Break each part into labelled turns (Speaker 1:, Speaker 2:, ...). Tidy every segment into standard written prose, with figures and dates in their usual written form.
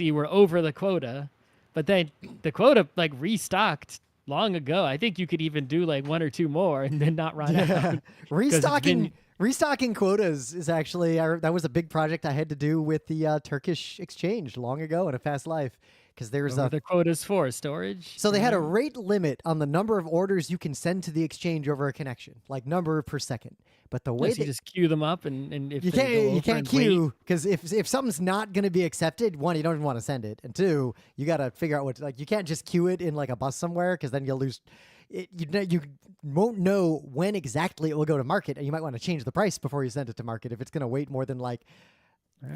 Speaker 1: so you were over the quota, but then the quota like restocked long ago. I think you could even do like one or two more and then not run out.
Speaker 2: Restocking quotas is actually that was a big project I had to do with the Turkish exchange long ago in a past life, because there's
Speaker 1: the quotas for storage.
Speaker 2: So they had a rate limit on the number of orders you can send to the exchange over a connection, like number per second. But the way
Speaker 1: you just queue them up, and if
Speaker 2: you can't queue, because if something's not going to be accepted, one, you don't even want to send it, and two, you got to figure out what, like, you can't just queue it in like a bus somewhere, because then you'll lose. You won't know when exactly it will go to market, and you might want to change the price before you send it to market if it's going to wait more than like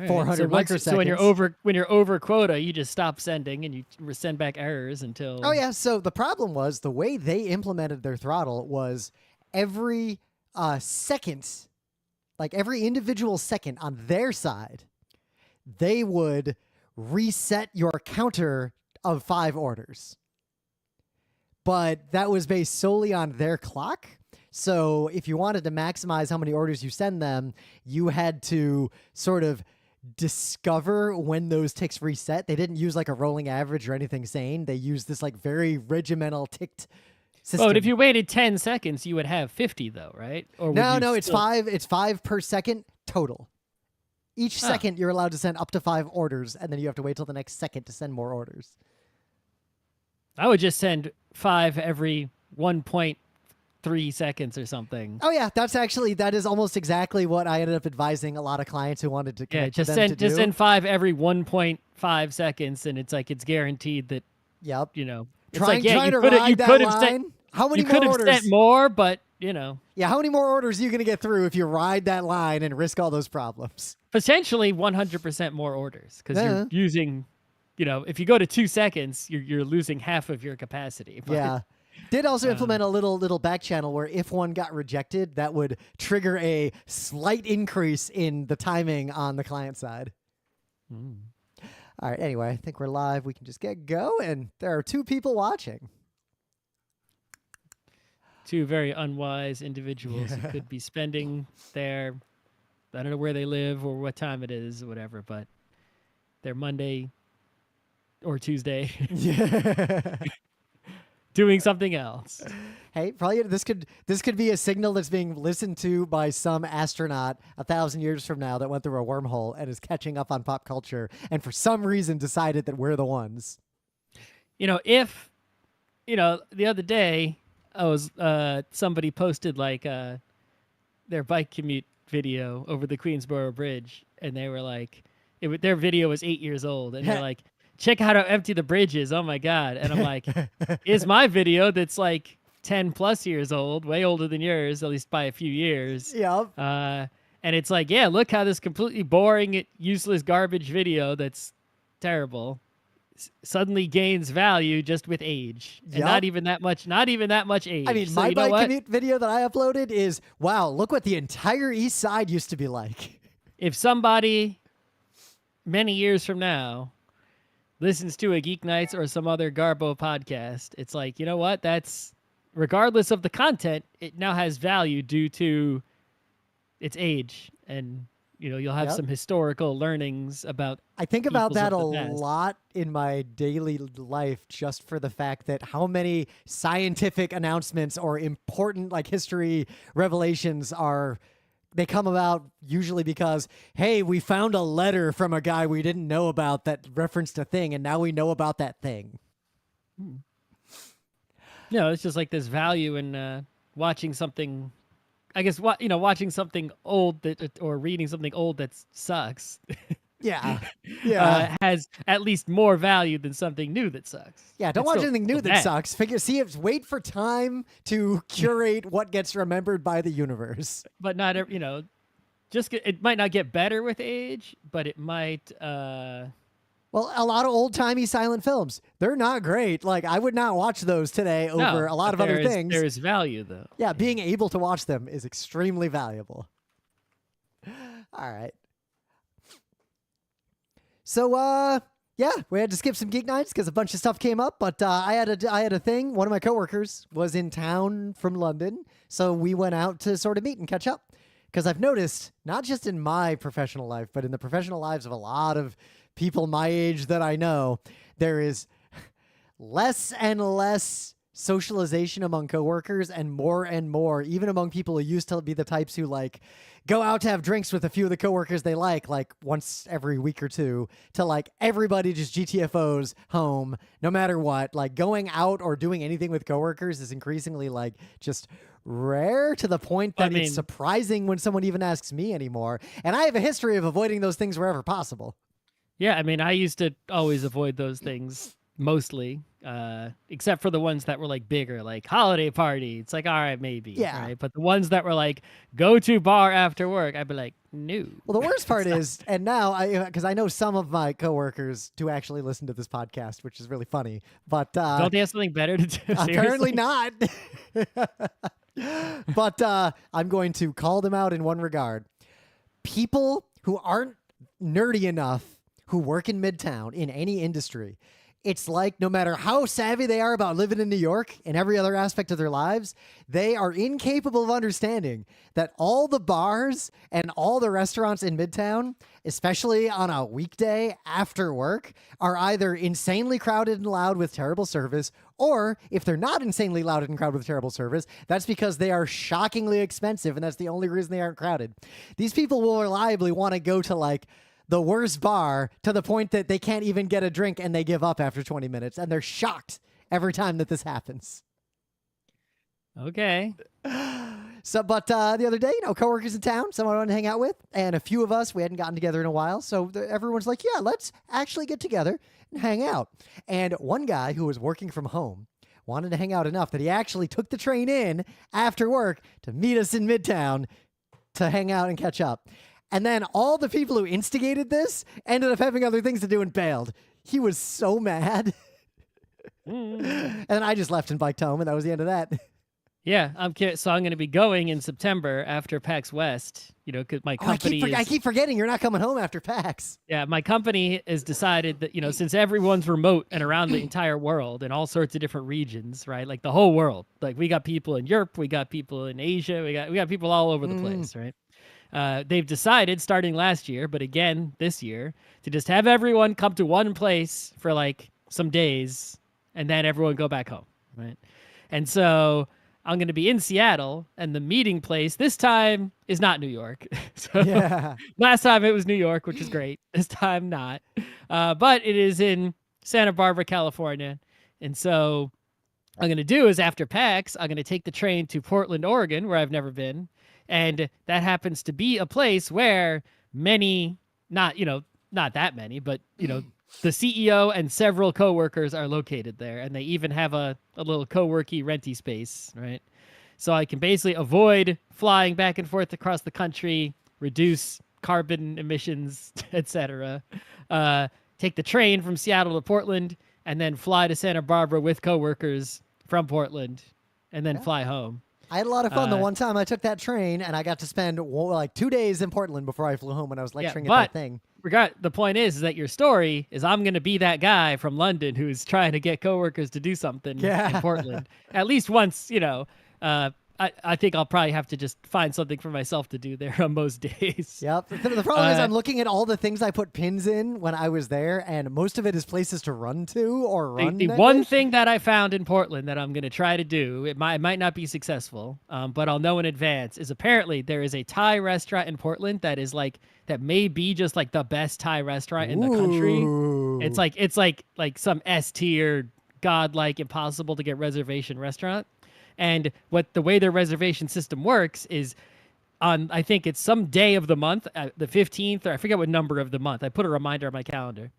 Speaker 2: 400 microseconds.
Speaker 1: So when you're over quota, you just stop sending and you send back errors until.
Speaker 2: Oh yeah. So the problem was the way they implemented their throttle was every second, like every individual second on their side, they would reset your counter of 5 orders. But that was based solely on their clock. So if you wanted to maximize how many orders you send them, you had to sort of discover when those ticks reset. They didn't use like a rolling average or anything sane. They used this like very regimental ticked system.
Speaker 1: Oh, and if you waited 10 seconds, you would have 50 though, right? Or
Speaker 2: no, it's 5. It's 5 per second total. Each second you're allowed to send up to 5 orders, and then you have to wait till the next second to send more orders.
Speaker 1: I would just send 5 every 1.3 seconds or something.
Speaker 2: Oh yeah, that is almost exactly what I ended up advising a lot of clients who wanted to connect
Speaker 1: just send 5 every 1.5 seconds, and it's like it's guaranteed that.
Speaker 2: Yep.
Speaker 1: You know, it's
Speaker 2: trying
Speaker 1: like,
Speaker 2: to ride that line. How many more orders?
Speaker 1: You could have sent more, but you know.
Speaker 2: Yeah, how many more orders are you going to get through if you ride that line and risk all those problems?
Speaker 1: Potentially 100% more orders, because you're using. You know, if you go to 2 seconds, you're losing half of your capacity. But,
Speaker 2: yeah. Did also implement a little back channel where if one got rejected, that would trigger a slight increase in the timing on the client side. All right. Anyway, I think we're live. We can just get going. There are 2 people watching.
Speaker 1: 2 very unwise individuals who could be spending their, I don't know where they live or what time it is or whatever, but their Monday or Tuesday doing something else.
Speaker 2: Hey, probably this could be a signal that's being listened to by some astronaut 1,000 years from now that went through a wormhole and is catching up on pop culture, and for some reason decided that we're the ones.
Speaker 1: You know, the other day I was somebody posted like their bike commute video over the Queensboro Bridge, and they were like, their video was 8 years old, and they're like, check out how empty the bridge is. Oh my God. And I'm like, is my video that's like 10 plus years old, way older than yours, at least by a few years.
Speaker 2: Yep.
Speaker 1: And it's like, yeah, look how this completely boring, useless garbage video that's terrible suddenly gains value just with age. And not even that much age.
Speaker 2: I mean, so my bike commute video that I uploaded is, wow, look what the entire East Side used to be like.
Speaker 1: If somebody many years from now listens to a Geek Nights or some other Garbo podcast, it's like, you know what? That's, regardless of the content, it now has value due to its age. And, you know, you'll have some historical learnings about. I think about that a
Speaker 2: lot in my daily life, just for the fact that how many scientific announcements or important like history revelations they come about usually because, hey, we found a letter from a guy we didn't know about that referenced a thing, and now we know about that thing.
Speaker 1: No, it's just like this value in watching something. I guess watching something old or reading something old that sucks.
Speaker 2: Yeah.
Speaker 1: Has at least more value than something new that sucks.
Speaker 2: Yeah, don't watch anything new that sucks. Wait for time to curate what gets remembered by the universe.
Speaker 1: But not, it might not get better with age, but it might.
Speaker 2: Well, a lot of old-timey silent films, they're not great. Like, I would not watch those today over a lot of other things.
Speaker 1: There is value, though.
Speaker 2: Yeah, being able to watch them is extremely valuable. All right. So, yeah, we had to skip some Geek Nights because a bunch of stuff came up, but I had a thing. One of my coworkers was in town from London, so we went out to sort of meet and catch up. Because I've noticed, not just in my professional life, but in the professional lives of a lot of people my age that I know, there is less and less socialization among coworkers and more, even among people who used to be the types who like go out to have drinks with a few of the coworkers they like once every week or two, to like everybody just GTFOs home no matter what. Like going out or doing anything with coworkers is increasingly like just rare, to the point that it's surprising when someone even asks me anymore. And I have a history of avoiding those things wherever possible.
Speaker 1: Yeah, I mean, I used to always avoid those things mostly, except for the ones that were like bigger, like holiday party. It's like, all right, maybe.
Speaker 2: Yeah.
Speaker 1: Right? But the ones that were like, go to bar after work, I'd be like, no.
Speaker 2: Well, the worst part is, and now because I know some of my coworkers do actually listen to this podcast, which is really funny, but
Speaker 1: don't they have something better to do?
Speaker 2: Apparently not. But I'm going to call them out in one regard. People who aren't nerdy enough, who work in Midtown in any industry, it's like no matter how savvy they are about living in New York and every other aspect of their lives, they are incapable of understanding that all the bars and all the restaurants in Midtown, especially on a weekday after work, are either insanely crowded and loud with terrible service, or if they're not insanely loud and crowded with terrible service, that's because they are shockingly expensive, and that's the only reason they aren't crowded. These people will reliably want to go to like the worst bar to the point that they can't even get a drink and they give up after 20 minutes, and they're shocked every time that this happens.
Speaker 1: Okay.
Speaker 2: So, but the other day, coworkers in town, someone I wanted to hang out with, and a few of us, we hadn't gotten together in a while, so everyone's like, yeah, let's actually get together and hang out. And one guy who was working from home wanted to hang out enough that he actually took the train in after work to meet us in Midtown to hang out and catch up. And then all the people who instigated this ended up having other things to do and bailed. He was so mad. And then I just left and biked home, and that was the end of that.
Speaker 1: Yeah, so I'm going to be going in September after PAX West, because my company
Speaker 2: I keep forgetting you're not coming home after PAX.
Speaker 1: Yeah, my company has decided that, since everyone's remote and around the entire world in all sorts of different regions, right? Like the whole world. Like we got people in Europe, we got people in Asia, we got people all over the place, right? They've decided, starting last year, but again this year, to just have everyone come to one place for like some days and then everyone go back home, right? And so I'm going to be in Seattle, and the meeting place this time is not New York. So yeah. Last time it was New York, which is great. This time not. But it is in Santa Barbara, California. And so what I'm going to do is after PAX, I'm going to take the train to Portland, Oregon, where I've never been. And that happens to be a place where many, not that many, but, the CEO and several coworkers are located there. And they even have a little co-worky renty space, right? So I can basically avoid flying back and forth across the country, reduce carbon emissions, etc. Take the train from Seattle to Portland, and then fly to Santa Barbara with coworkers from Portland, and then fly home.
Speaker 2: I had a lot of fun the one time I took that train, and I got to spend like 2 days in Portland before I flew home when I was lecturing at that thing.
Speaker 1: The point is that your story is I'm going to be that guy from London who's trying to get coworkers to do something in Portland. At least once, I think I'll probably have to just find something for myself to do there on most days.
Speaker 2: Yep. The problem is I'm looking at all the things I put pins in when I was there, and most of it is places to run to or run.
Speaker 1: The one thing that I found in Portland that I'm going to try to do, it might not be successful, but I'll know in advance, is apparently there is a Thai restaurant in Portland that may be just like the best Thai restaurant in the country. It's like some S tier, godlike, impossible to get reservation restaurant. And the way their reservation system works is on, I think it's some day of the month, the 15th, or I forget what number of the month. I put a reminder on my calendar.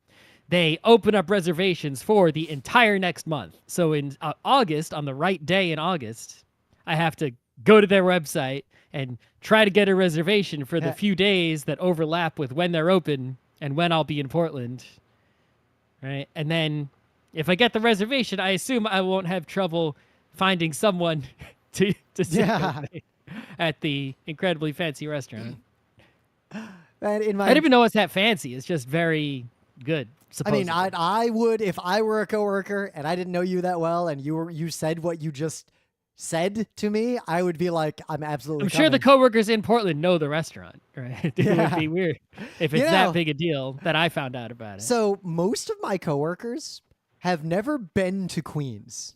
Speaker 1: They open up reservations for the entire next month. So in August, on the right day in August, I have to go to their website and try to get a reservation for the few days that overlap with when they're open and when I'll be in Portland. Right? And then if I get the reservation, I assume I won't have trouble finding someone to sit with me at the incredibly fancy restaurant.
Speaker 2: I
Speaker 1: didn't even know it's that fancy. It's just very good. Supposedly.
Speaker 2: I mean, I would, if I were a coworker and I didn't know you that well, and you said what you just said to me, I would be like, I'm absolutely
Speaker 1: I'm sure the
Speaker 2: coming.
Speaker 1: coworkers in Portland know the restaurant, right? It would be weird if it's that big a deal that I found out about it.
Speaker 2: So most of my coworkers have never been to Queens.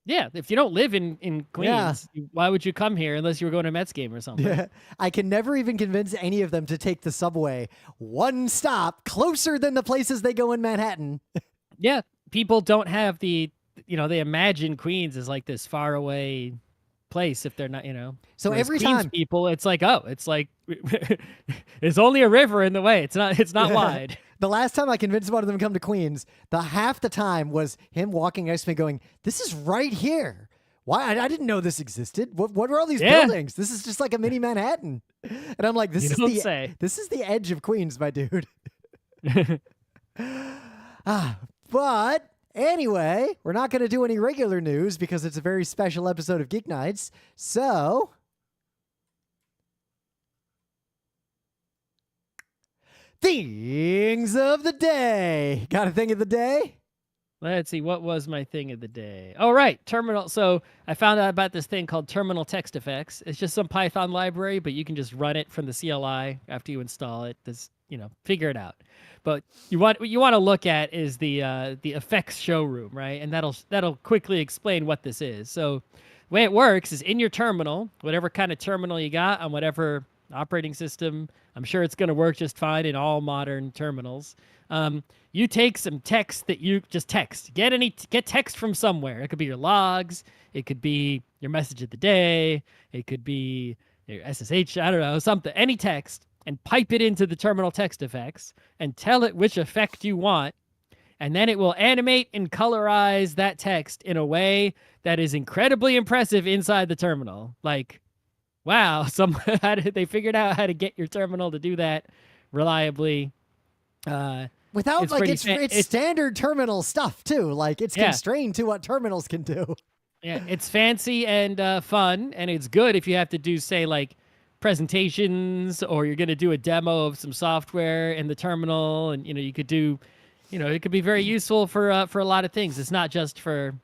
Speaker 1: Yeah, if you don't live in Queens, why would you come here unless you were going to a Mets game or something?
Speaker 2: Yeah. I can never even convince any of them to take the subway one stop closer than the places they go in Manhattan.
Speaker 1: Yeah, people don't have they imagine Queens as like this far away place if they're not,
Speaker 2: So
Speaker 1: Whereas
Speaker 2: every
Speaker 1: Queens
Speaker 2: time
Speaker 1: people, it's like, it's only a river in the way. It's not wide.
Speaker 2: the last time I convinced one of them to come to Queens, half the time was him walking next to me going, this is right here. Why? I didn't know this existed. What are all these buildings? This is just like a mini Manhattan. And I'm like, this is the edge of Queens, my dude. But anyway, we're not going to do any regular news because it's a very special episode of Geek Nights. So, things of the day. Got a thing of the day?
Speaker 1: Let's see, what was my thing of the day? Oh, right, terminal. So I found out about this thing called TerminalTextEffects. It's just some Python library, but you can just run it from the CLI after you install it. Figure it out. But what you want to look at is the effects showroom, right? And that'll quickly explain what this is. So the way it works is in your terminal, whatever kind of terminal you got on whatever operating system, I'm sure it's going to work just fine in all modern terminals. You take some text that you just text. Get text from somewhere. It could be your logs. It could be your message of the day. It could be your SSH. I don't know, something. Any text. And pipe it into the terminal text effects and tell it which effect you want. And then it will animate and colorize that text in a way that is incredibly impressive inside the terminal. Like, wow, they figured out how to get your terminal to do that reliably.
Speaker 2: Without it's standard terminal stuff too. Like it's constrained to what terminals can do.
Speaker 1: Yeah, it's fancy and fun, and it's good if you have to do, say, like, presentations, or you're going to do a demo of some software in the terminal, and you could do, it could be very useful for a lot of things. It's not just for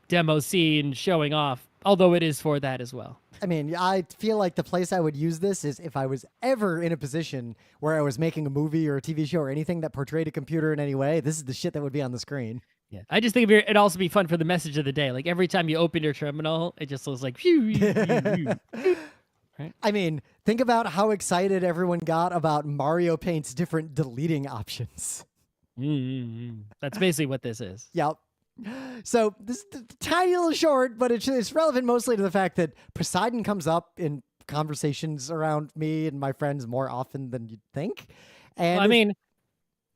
Speaker 1: demo scene showing off, although it is for that as well.
Speaker 2: I mean, I feel like the place I would use this is if I was ever in a position where I was making a movie or a TV show or anything that portrayed a computer in any way. This is the shit that would be on the screen.
Speaker 1: Yeah, I just think it'd also be fun for the message of the day. Like every time you open your terminal, it just looks like phew. Right?
Speaker 2: I mean, think about how excited everyone got about Mario Paint's different deleting options.
Speaker 1: That's basically what this is.
Speaker 2: Yep. So this is a tiny little short, but it's relevant mostly to the fact that Poseidon comes up in conversations around me and my friends more often than you'd think. And
Speaker 1: well, I mean,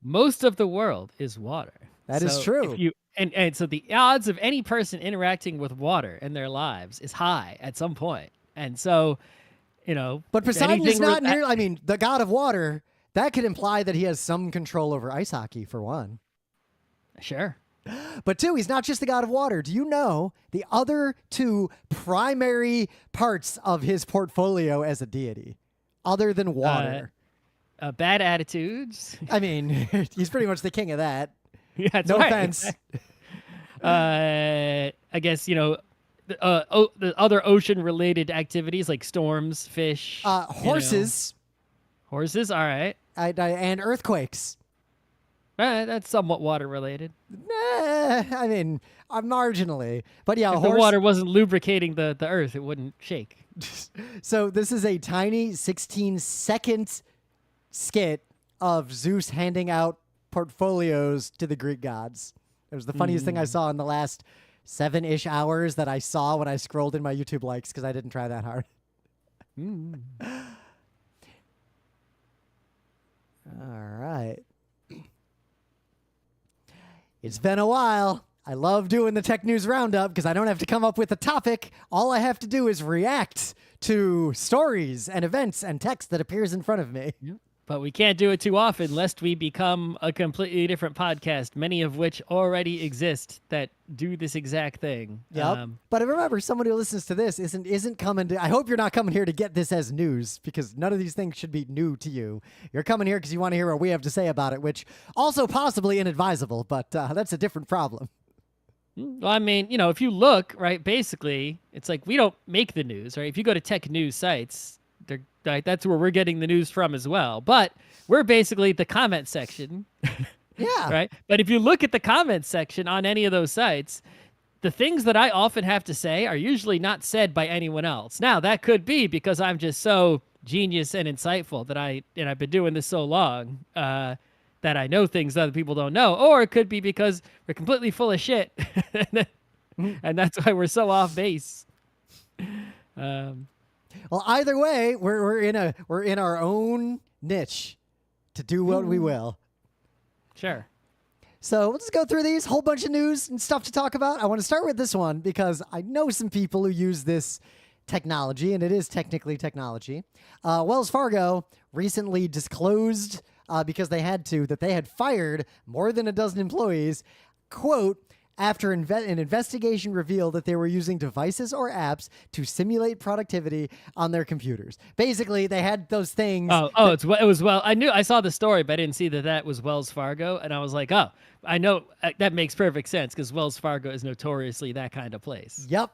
Speaker 1: most of the world is water.
Speaker 2: That is true.
Speaker 1: And so the odds of any person interacting with water in their lives is high at some point. And so,
Speaker 2: But Poseidon is not near. I mean, the god of water, that could imply that he has some control over ice hockey, for one.
Speaker 1: Sure.
Speaker 2: But two, he's not just the god of water. Do you know the other two primary parts of his portfolio as a deity, other than water?
Speaker 1: Bad attitudes.
Speaker 2: I mean, he's pretty much the king of that.
Speaker 1: Yeah, that's
Speaker 2: no
Speaker 1: right.
Speaker 2: offense.
Speaker 1: I guess, the other ocean-related activities like storms, fish.
Speaker 2: Horses.
Speaker 1: Horses, all right.
Speaker 2: And earthquakes.
Speaker 1: That's somewhat water-related.
Speaker 2: I mean, marginally. But yeah,
Speaker 1: if the water wasn't lubricating the earth, it wouldn't shake.
Speaker 2: So this is a tiny 16-second skit of Zeus handing out portfolios to the Greek gods. It was the funniest thing I saw in the last 7-ish hours that I saw when I scrolled in my YouTube likes because I didn't try that hard. All right. It's been a while. I love doing the Tech News Roundup because I don't have to come up with a topic. All I have to do is react to stories and events and text that appears in front of me.
Speaker 1: Yep. But we can't do it too often lest we become a completely different podcast, many of which already exist that do this exact thing.
Speaker 2: Yep. But remember, someone who listens to this isn't coming to... I hope you're not coming here to get this as news, because none of these things should be new to you. You're coming here because you want to hear what we have to say about it, which also possibly inadvisable, but that's a different problem.
Speaker 1: Well, I mean, if you look, right, basically, it's like we don't make the news, right? If you go to tech news sites, they're like, that's where we're getting the news from as well. But we're basically the comment section,
Speaker 2: Yeah.
Speaker 1: right? But if you look at the comment section on any of those sites, the things that I often have to say are usually not said by anyone else. Now, that could be because I'm just so genius and insightful that I've been doing this so long, that I know things that other people don't know, or it could be because we're completely full of shit, and that's why we're so off base.
Speaker 2: Well, either way, we're in our own niche to do what we will.
Speaker 1: Sure.
Speaker 2: So let's go through these. Whole bunch of news and stuff to talk about. I want to start with this one because I know some people who use this technology, and it is technically technology. Wells Fargo recently disclosed, because they had to, that they had fired more than a dozen employees, quote, after an investigation revealed that they were using devices or apps to simulate productivity on their computers. Basically, they had those things.
Speaker 1: It was I saw the story, but I didn't see that was Wells Fargo, and I was like, oh, I know that makes perfect sense because Wells Fargo is notoriously that kind of place.
Speaker 2: Yep.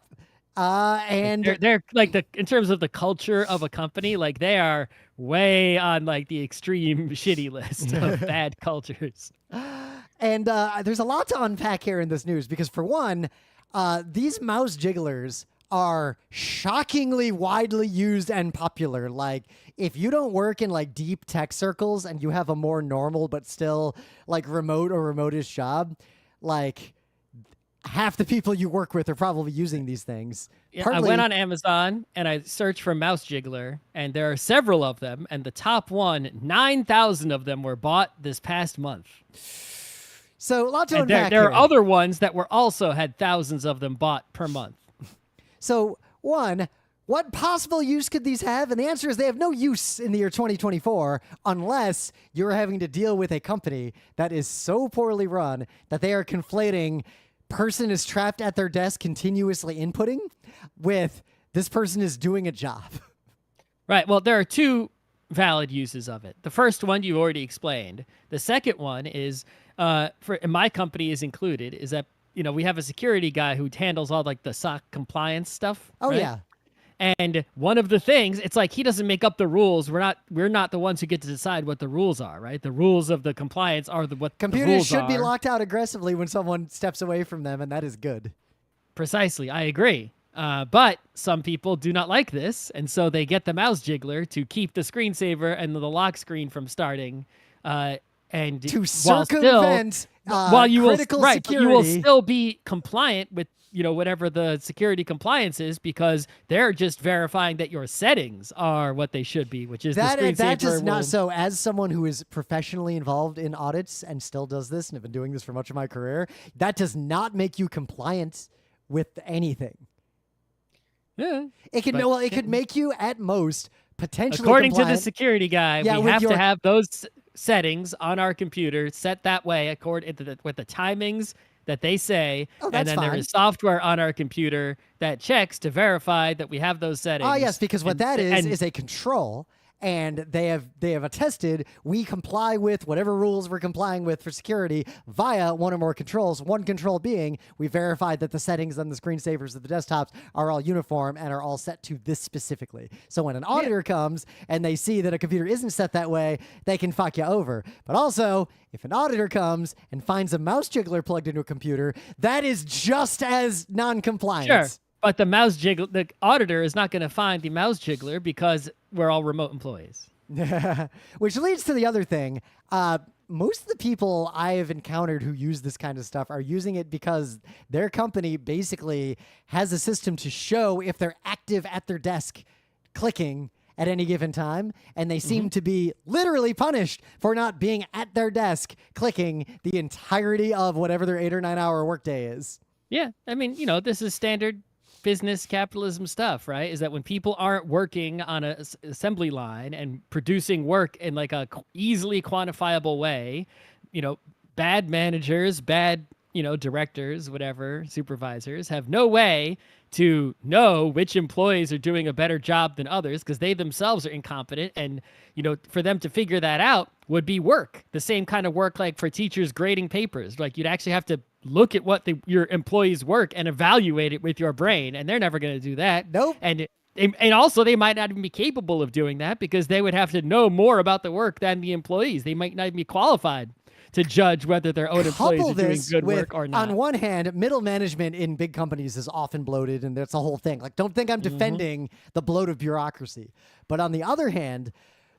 Speaker 2: And
Speaker 1: they're like in terms of the culture of a company, like they are way on like the extreme shitty list of bad cultures.
Speaker 2: And there's a lot to unpack here in this news because, for one, these mouse jigglers are shockingly widely used and popular. Like, if you don't work in like deep tech circles and you have a more normal but still like remote or remote-ish job, like half the people you work with are probably using these things.
Speaker 1: Yeah, I went on Amazon and I searched for mouse jiggler, and there are several of them. And the top one, 9,000 of them were bought this past month.
Speaker 2: So a lot to
Speaker 1: and
Speaker 2: unpack
Speaker 1: there
Speaker 2: here.
Speaker 1: are other ones that were also had thousands of them bought per month.
Speaker 2: So, one, what possible use could these have? And the answer is they have no use in the year 2024 unless you're having to deal with a company that is so poorly run that they are conflating person is trapped at their desk continuously inputting with this person is doing a job.
Speaker 1: Right. Well, there are two valid uses of it. The first one you already explained. The second one is, in my company is included, is that, we have a security guy who handles all like the SOC compliance stuff.
Speaker 2: Oh,
Speaker 1: right?
Speaker 2: yeah.
Speaker 1: And one of the things, it's like he doesn't make up the rules. We're not the ones who get to decide what the rules are, right? The rules of the compliance are what
Speaker 2: computers
Speaker 1: the rules
Speaker 2: should
Speaker 1: are.
Speaker 2: be locked out aggressively when someone steps away from them, and that is good.
Speaker 1: Precisely, I agree. But some people do not like this, and so they get the mouse jiggler to keep the screensaver and the lock screen from starting, and
Speaker 2: to circumvent critical security.
Speaker 1: But you will still be compliant with whatever the security compliance is, because they're just verifying that your settings are what they should be, which is the screensaver.
Speaker 2: That does not. So, as someone who is professionally involved in audits and still does this, and have been doing this for much of my career, that does not make you compliant with anything.
Speaker 1: Yeah,
Speaker 2: it could. Well, it could make you at most potentially.
Speaker 1: According
Speaker 2: compliant.
Speaker 1: to the security guy, we have to have those settings on our computer set that way according to with the timings that they say, and then there is software on our computer that checks to verify that we have those settings.
Speaker 2: Oh, yes, because what that is a control, and they have attested we comply with whatever rules we're complying with for security via one or more controls. One control being we verified that the settings on the screensavers of the desktops are all uniform and are all set to this specifically. So when an auditor comes and they see that a computer isn't set that way, they can fuck you over. But also, if an auditor comes and finds a mouse jiggler plugged into a computer, that is just as non-compliant.
Speaker 1: Sure. But the auditor is not going to find the mouse jiggler because we're all remote employees.
Speaker 2: Which leads to the other thing. Most of the people I have encountered who use this kind of stuff are using it because their company basically has a system to show if they're active at their desk clicking at any given time, and they seem to be literally punished for not being at their desk clicking the entirety of whatever their 8 or 9 hour workday is.
Speaker 1: Yeah, I mean, this is standard business capitalism stuff, right? Is that when people aren't working on an assembly line and producing work in like a easily quantifiable way, bad managers, bad directors, whatever, supervisors have no way to know which employees are doing a better job than others because they themselves are incompetent. And, for them to figure that out would be work. The same kind of work like for teachers grading papers. Like you'd actually have to look at what your employees' work and evaluate it with your brain. And they're never going to do that.
Speaker 2: Nope.
Speaker 1: And also, they might not even be capable of doing that because they would have to know more about the work than the employees. They might not even be qualified to judge whether their own employees are doing good work or not.
Speaker 2: On one hand, middle management in big companies is often bloated, and that's the whole thing. Like, don't think I'm defending the bloat of bureaucracy. But on the other hand,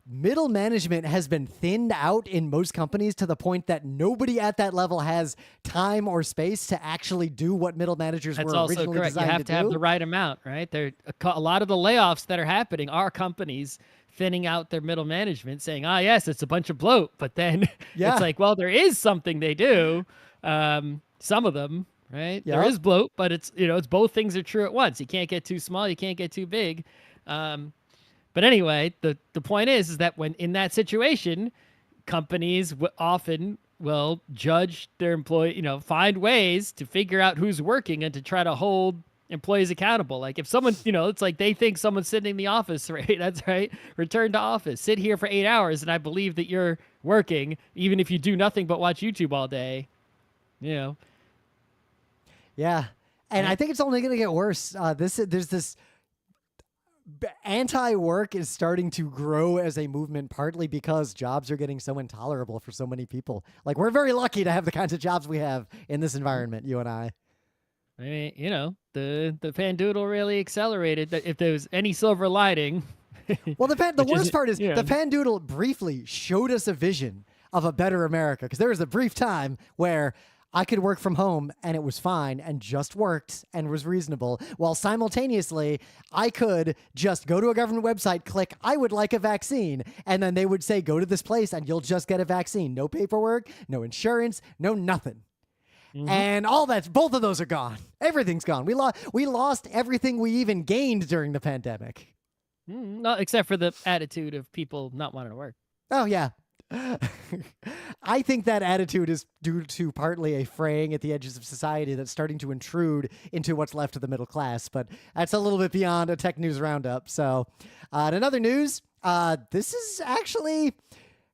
Speaker 2: middle management has been thinned out in most companies to the point that nobody at that level has time or space to actually do what middle managers were originally designed to do. That's also correct.
Speaker 1: You have to have the right amount, right? A lot of the layoffs that are happening are companies thinning out their middle management, saying, yes, it's a bunch of bloat. But then it's like, well, there is something they do. Some of them, right? Yep. There is bloat, but it's both things are true at once. You can't get too small. You can't get too big. But anyway, the point is that when in that situation, companies often will judge their employee, find ways to figure out who's working and to try to hold employees accountable. Like if someone, it's like they think someone's sitting in the office, right? That's right. Return to office. Sit here for 8 hours, and I believe that you're working, even if you do nothing but watch YouTube all day.
Speaker 2: Yeah, and I think it's only going to get worse. There's this anti-work is starting to grow as a movement, partly because jobs are getting so intolerable for so many people. Like we're very lucky to have the kinds of jobs we have in this environment, you and I.
Speaker 1: I mean, the Pandoodle really accelerated that. If there was any silver lining.
Speaker 2: Well, the worst part is the Pandoodle briefly showed us a vision of a better America, because there was a brief time where I could work from home and it was fine and just worked and was reasonable, while simultaneously I could just go to a government website, click, I would like a vaccine, and then they would say, go to this place and you'll just get a vaccine. No paperwork, no insurance, no nothing. Mm-hmm. And both of those are gone. Everything's gone. We lost everything we even gained during the pandemic.
Speaker 1: No, except for the attitude of people not wanting to work.
Speaker 2: Oh, yeah. I think that attitude is due to partly a fraying at the edges of society that's starting to intrude into what's left of the middle class, but that's a little bit beyond a tech news roundup. So, in other news, this is actually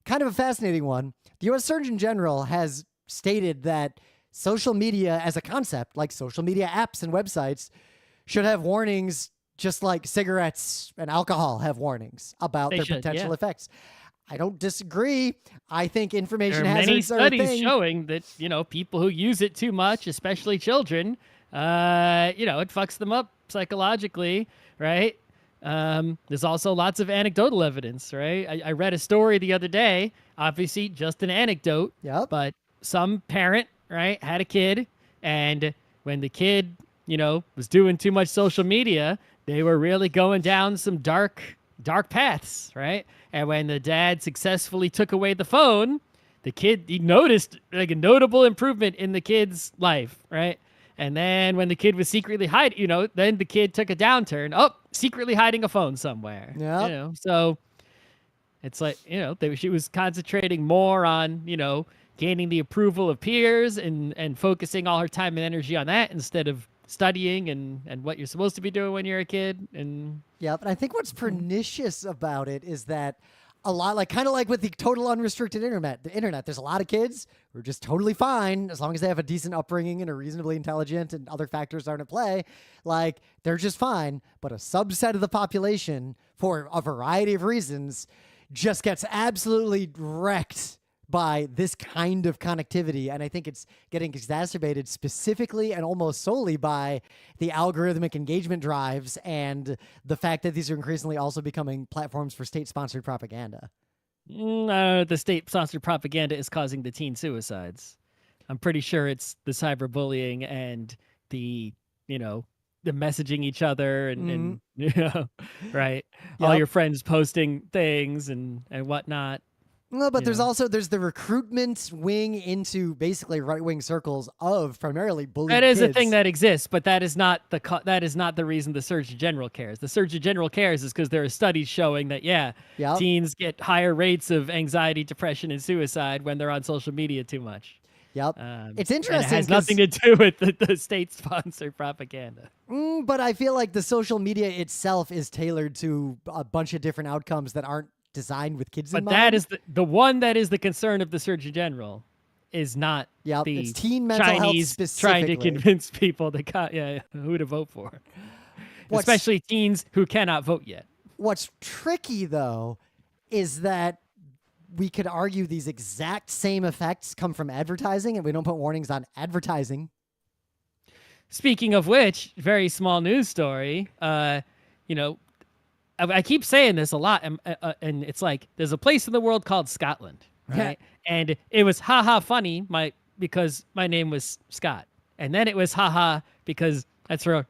Speaker 2: kind of a fascinating one. The U.S. Surgeon General has stated that social media as a concept, like social media apps and websites, should have warnings just like cigarettes and alcohol have warnings about their potential effects. I don't disagree. I think information hazards are a thing.
Speaker 1: There are many studies showing that, people who use it too much, especially children, it fucks them up psychologically, right? There's also lots of anecdotal evidence, right? I read a story the other day, obviously just an anecdote, but some parent, right, had a kid, and when the kid, was doing too much social media, they were really going down some dark paths, right? And when the dad successfully took away the phone, he noticed like a notable improvement in the kid's life, right? And then when the kid was secretly hiding, then the kid took a downturn. Oh, secretly hiding a phone somewhere. Yeah. So it's like, she was concentrating more on, gaining the approval of peers and focusing all her time and energy on that instead of studying and what you're supposed to be doing when you're a kid. And
Speaker 2: but I think what's pernicious about it is that a lot, kind of like with the total unrestricted internet, there's a lot of kids who are just totally fine as long as they have a decent upbringing and are reasonably intelligent and other factors aren't at play. Like, they're just fine. But a subset of the population, for a variety of reasons, just gets absolutely wrecked by this kind of connectivity. And I think it's getting exacerbated specifically and almost solely by the algorithmic engagement drives and the fact that these are increasingly also becoming platforms for state-sponsored propaganda.
Speaker 1: The state-sponsored propaganda is causing the teen suicides. I'm pretty sure it's the cyberbullying and the messaging each other and right? Yep. All your friends posting things and whatnot.
Speaker 2: Well, but there's the recruitment wing into basically right-wing circles of primarily bullied kids.
Speaker 1: That is a thing that exists, but that is not the reason the Surgeon General cares. The Surgeon General cares is because there are studies showing that teens get higher rates of anxiety, depression, and suicide when they're on social media too much.
Speaker 2: Yep. It's
Speaker 1: And it
Speaker 2: interesting
Speaker 1: has nothing to do with the state-sponsored propaganda.
Speaker 2: But I feel like the social media itself is tailored to a bunch of different outcomes that aren't designed with kids in
Speaker 1: But
Speaker 2: mind.
Speaker 1: that is the one that is the concern of the Surgeon General is not the
Speaker 2: it's teen mental health
Speaker 1: Chinese trying to
Speaker 2: specifically.
Speaker 1: convince people who to vote for. Especially teens who cannot vote yet.
Speaker 2: What's tricky, though, is that we could argue these exact same effects come from advertising, and we don't put warnings on advertising.
Speaker 1: Speaking of which, very small news story. I keep saying this a lot, and it's like there's a place in the world called Scotland, right? And it was haha funny because my name was Scott, and then it was haha because that's where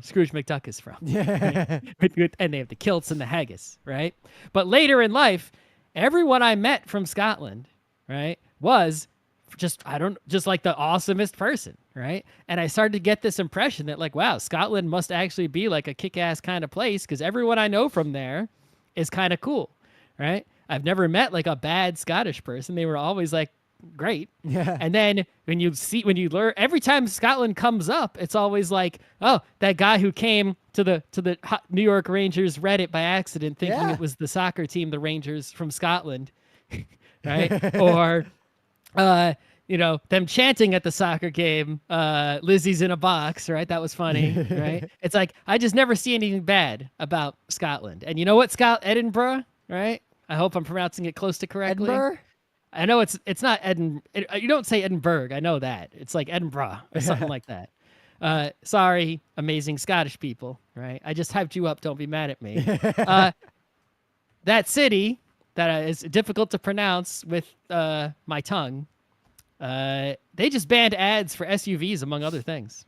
Speaker 1: Scrooge McDuck is from.
Speaker 2: Yeah.
Speaker 1: Right? And they have the kilts and the haggis, right? But later in life, everyone I met from Scotland, right, was just like the awesomest person, right? And I started to get this impression that like, wow, Scotland must actually be like a kick-ass kind of place because everyone I know from there is kind of cool, right? I've never met like a bad Scottish person. They were always like great.
Speaker 2: Yeah.
Speaker 1: And then when you learn, every time Scotland comes up, it's always like, oh, that guy who came to the New York Rangers Reddit by accident thinking it was the soccer team, the Rangers from Scotland, right? Or them chanting at the soccer game, Lizzie's in a box, right? That was funny, right? It's like, I just never see anything bad about Scotland. And you know what, Edinburgh, right? I hope I'm pronouncing it close to correctly.
Speaker 2: Edinburgh?
Speaker 1: I know it's not you don't say Edinburgh. I know that. It's like Edinburgh or something like that. Sorry, amazing Scottish people, right? I just hyped you up. Don't be mad at me. That city that is difficult to pronounce with my tongue, they just banned ads for SUVs, among other things.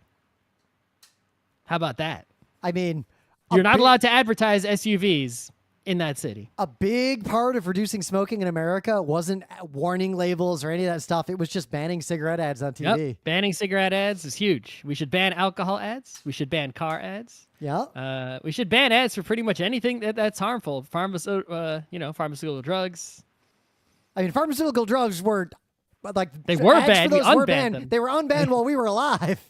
Speaker 1: How about that?
Speaker 2: I mean,
Speaker 1: you're not allowed to advertise SUVs in that city.
Speaker 2: A big part of reducing smoking in America wasn't warning labels or any of that stuff. It was just banning cigarette ads on TV.
Speaker 1: Yep. Banning cigarette ads is huge. We should ban alcohol ads. We should ban car ads.
Speaker 2: Yeah.
Speaker 1: We should ban ads for pretty much anything that's harmful. Pharmaceutical drugs.
Speaker 2: I mean, pharmaceutical drugs were like
Speaker 1: they were
Speaker 2: ads
Speaker 1: banned.
Speaker 2: for
Speaker 1: We
Speaker 2: those were
Speaker 1: unbanned
Speaker 2: banned.
Speaker 1: them.
Speaker 2: They were unbanned while we were alive.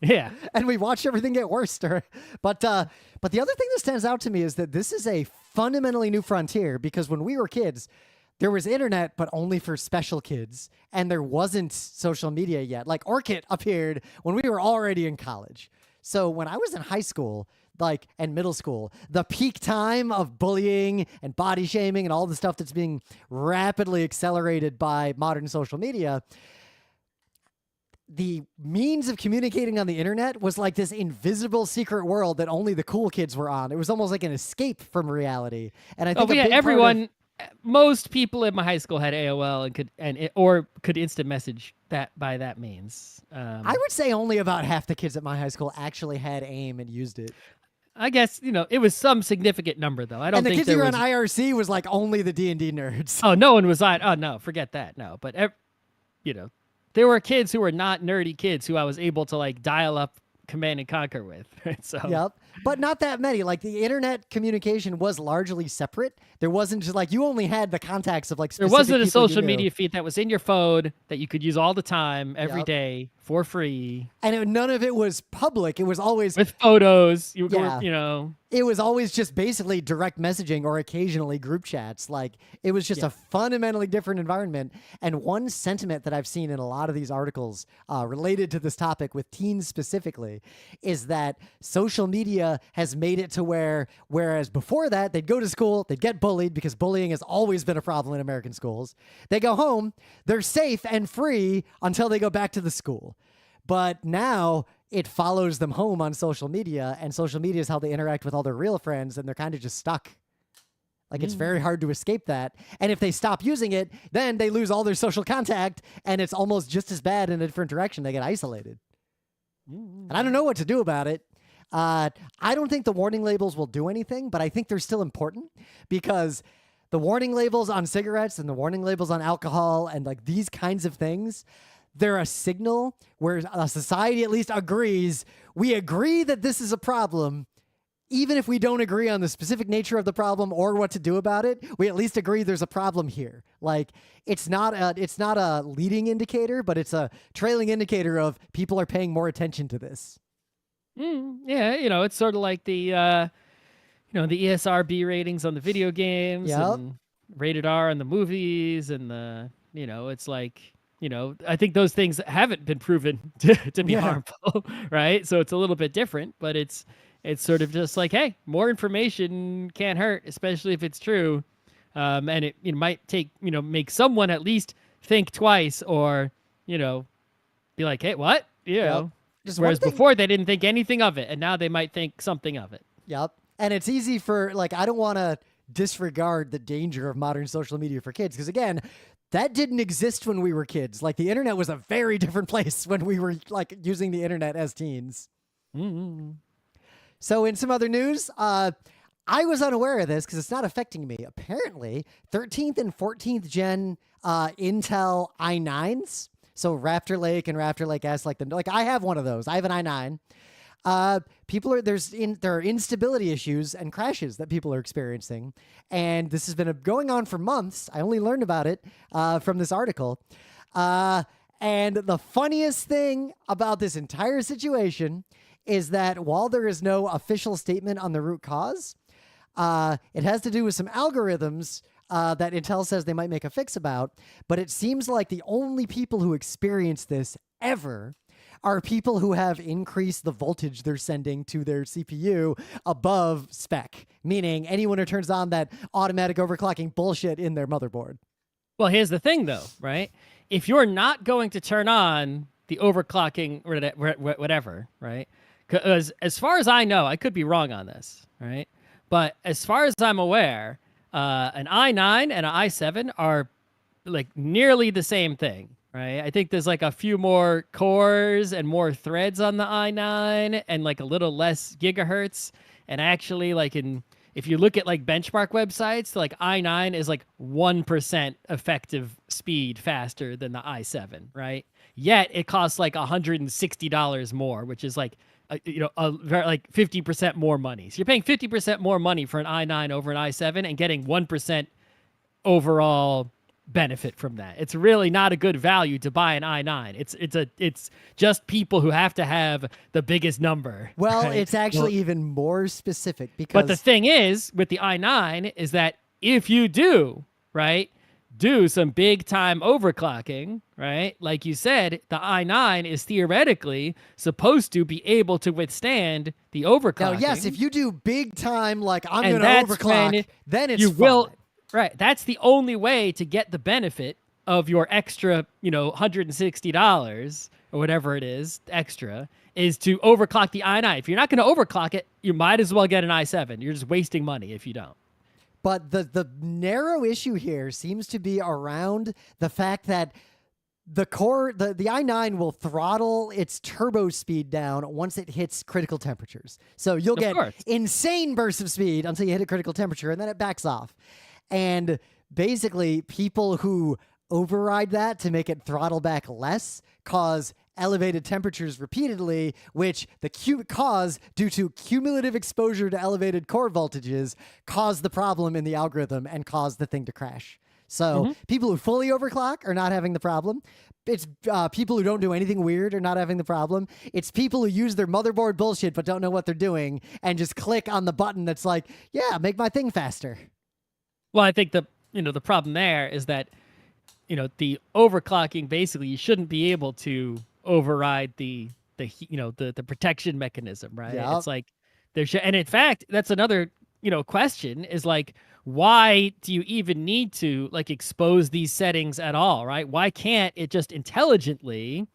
Speaker 1: Yeah.
Speaker 2: And we watched everything get worse. But the other thing that stands out to me is that this is a fundamentally new frontier because when we were kids, there was internet, but only for special kids. And there wasn't social media yet. Like Orkut appeared when we were already in college. So when I was in high school, and middle school, the peak time of bullying and body shaming and all the stuff that's being rapidly accelerated by modern social media, the means of communicating on the internet was like this invisible secret world that only the cool kids were on. It was almost like an escape from reality. And I think
Speaker 1: most people in my high school had AOL and could instant message that by that means.
Speaker 2: I would say only about half the kids at my high school actually had AIM and used it.
Speaker 1: I guess, it was some significant number though. I don't think
Speaker 2: the kids who were on IRC was like only the D&D nerds.
Speaker 1: Oh, no one was on. Oh no, forget that. No, but there were kids who were not nerdy kids who I was able to like dial up Command and Conquer with. Right? So.
Speaker 2: Yep. But not that many. Like the internet communication was largely separate. There wasn't just like you only had the contacts of like specific
Speaker 1: there wasn't a
Speaker 2: people
Speaker 1: social media feed that was in your phone that you could use all the time, every day for free.
Speaker 2: And none of it was public. It was always
Speaker 1: with photos.
Speaker 2: It was always just basically direct messaging or occasionally group chats. Like it was just a fundamentally different environment. And one sentiment that I've seen in a lot of these articles related to this topic with teens specifically is that social media has made it to whereas before that they'd go to school, they'd get bullied because bullying has always been a problem in American schools. They go home, they're safe and free until they go back to the school. But now it follows them home on social media, and social media is how they interact with all their real friends, and they're kind of just stuck. Like, it's very hard to escape that. And if they stop using it, then they lose all their social contact, and it's almost just as bad in a different direction. They get isolated. And I don't know what to do about it. I don't think the warning labels will do anything, but I think they're still important because the warning labels on cigarettes and the warning labels on alcohol and like these kinds of things, they're a signal where a society at least agrees. We agree that this is a problem. even if we don't agree on the specific nature of the problem or what to do about it, we at least agree there's a problem here. Like, it's not a leading indicator, but it's a trailing indicator of people are paying more attention to this.
Speaker 1: Yeah, it's sort of like the the ESRB ratings on the video games, and rated R on the movies, and it's like, I think those things haven't been proven to be harmful, right? So it's a little bit different, but it's sort of just like, hey, more information can't hurt, especially if it's true. And it might take, make someone at least think twice, or, be like, hey, what? Whereas before they didn't think anything of it, and now they might think something of it.
Speaker 2: Yep. And it's easy for, like, I don't want to disregard the danger of modern social media for kids, because again, that didn't exist when we were kids. Like, the internet was a very different place when we were, like, using the internet as teens.
Speaker 1: Mm-hmm.
Speaker 2: So in some other news, I was unaware of this because it's not affecting me. Apparently, 13th and 14th gen Intel i9s, so Raptor Lake and Raptor Lake S, like I have one of those. I have an i9. There are instability issues and crashes that people are experiencing, and this has been going on for months. I only learned about it from this article. And the funniest thing about this entire situation is that while there is no official statement on the root cause, it has to do with some algorithms that Intel says they might make a fix about, but it seems like the only people who experience this ever are people who have increased the voltage they're sending to their CPU above spec, meaning anyone who turns on that automatic overclocking bullshit in their motherboard.
Speaker 1: Well, here's the thing, though, right? If you're not going to turn on the overclocking or whatever, right? Because as far as I know, I could be wrong on this, right? But as far as I'm aware, an i9 and an i7 are like nearly the same thing, right? I think there's like a few more cores and more threads on the i9 and like a little less gigahertz. And actually, like if you look at like benchmark websites, like i9 is like 1% effective speed faster than the i7, right? Yet it costs like $160 more, which is like like 50% more money. So you're paying 50% more money for an i9 over an i7 and getting 1% overall benefit from that. It's really not a good value to buy an i9. It's just people who have to have the biggest number.
Speaker 2: Well,
Speaker 1: right?
Speaker 2: it's actually even more specific because.
Speaker 1: But the thing is with the i9 is that if you do some big time overclocking, right? Like you said, the i9 is theoretically supposed to be able to withstand the overclocking.
Speaker 2: Now, yes, if you do big time, like I'm going to overclock, then it's
Speaker 1: fine. Right. That's the only way to get the benefit of your extra, $160 or whatever it is, extra, is to overclock the i9. If you're not going to overclock it, you might as well get an i7. You're just wasting money if you don't.
Speaker 2: But the narrow issue here seems to be around the fact that the i9 will throttle its turbo speed down once it hits critical temperatures. So you'll get insane bursts of speed until you hit a critical temperature, and then it backs off. And basically, people who override that to make it throttle back less cause elevated temperatures repeatedly, which cause, due to cumulative exposure to elevated core voltages, cause the problem in the algorithm and cause the thing to crash. So people who fully overclock are not having the problem. It's people who don't do anything weird are not having the problem. It's people who use their motherboard bullshit but don't know what they're doing and just click on the button that's like, yeah, make my thing faster.
Speaker 1: Well, I think the problem there is that, the overclocking, basically you shouldn't be able to override the protection mechanism, right? Yep. It's like and in fact, that's another, question is like, why do you even need to like expose these settings at all, right? Why can't it just intelligently,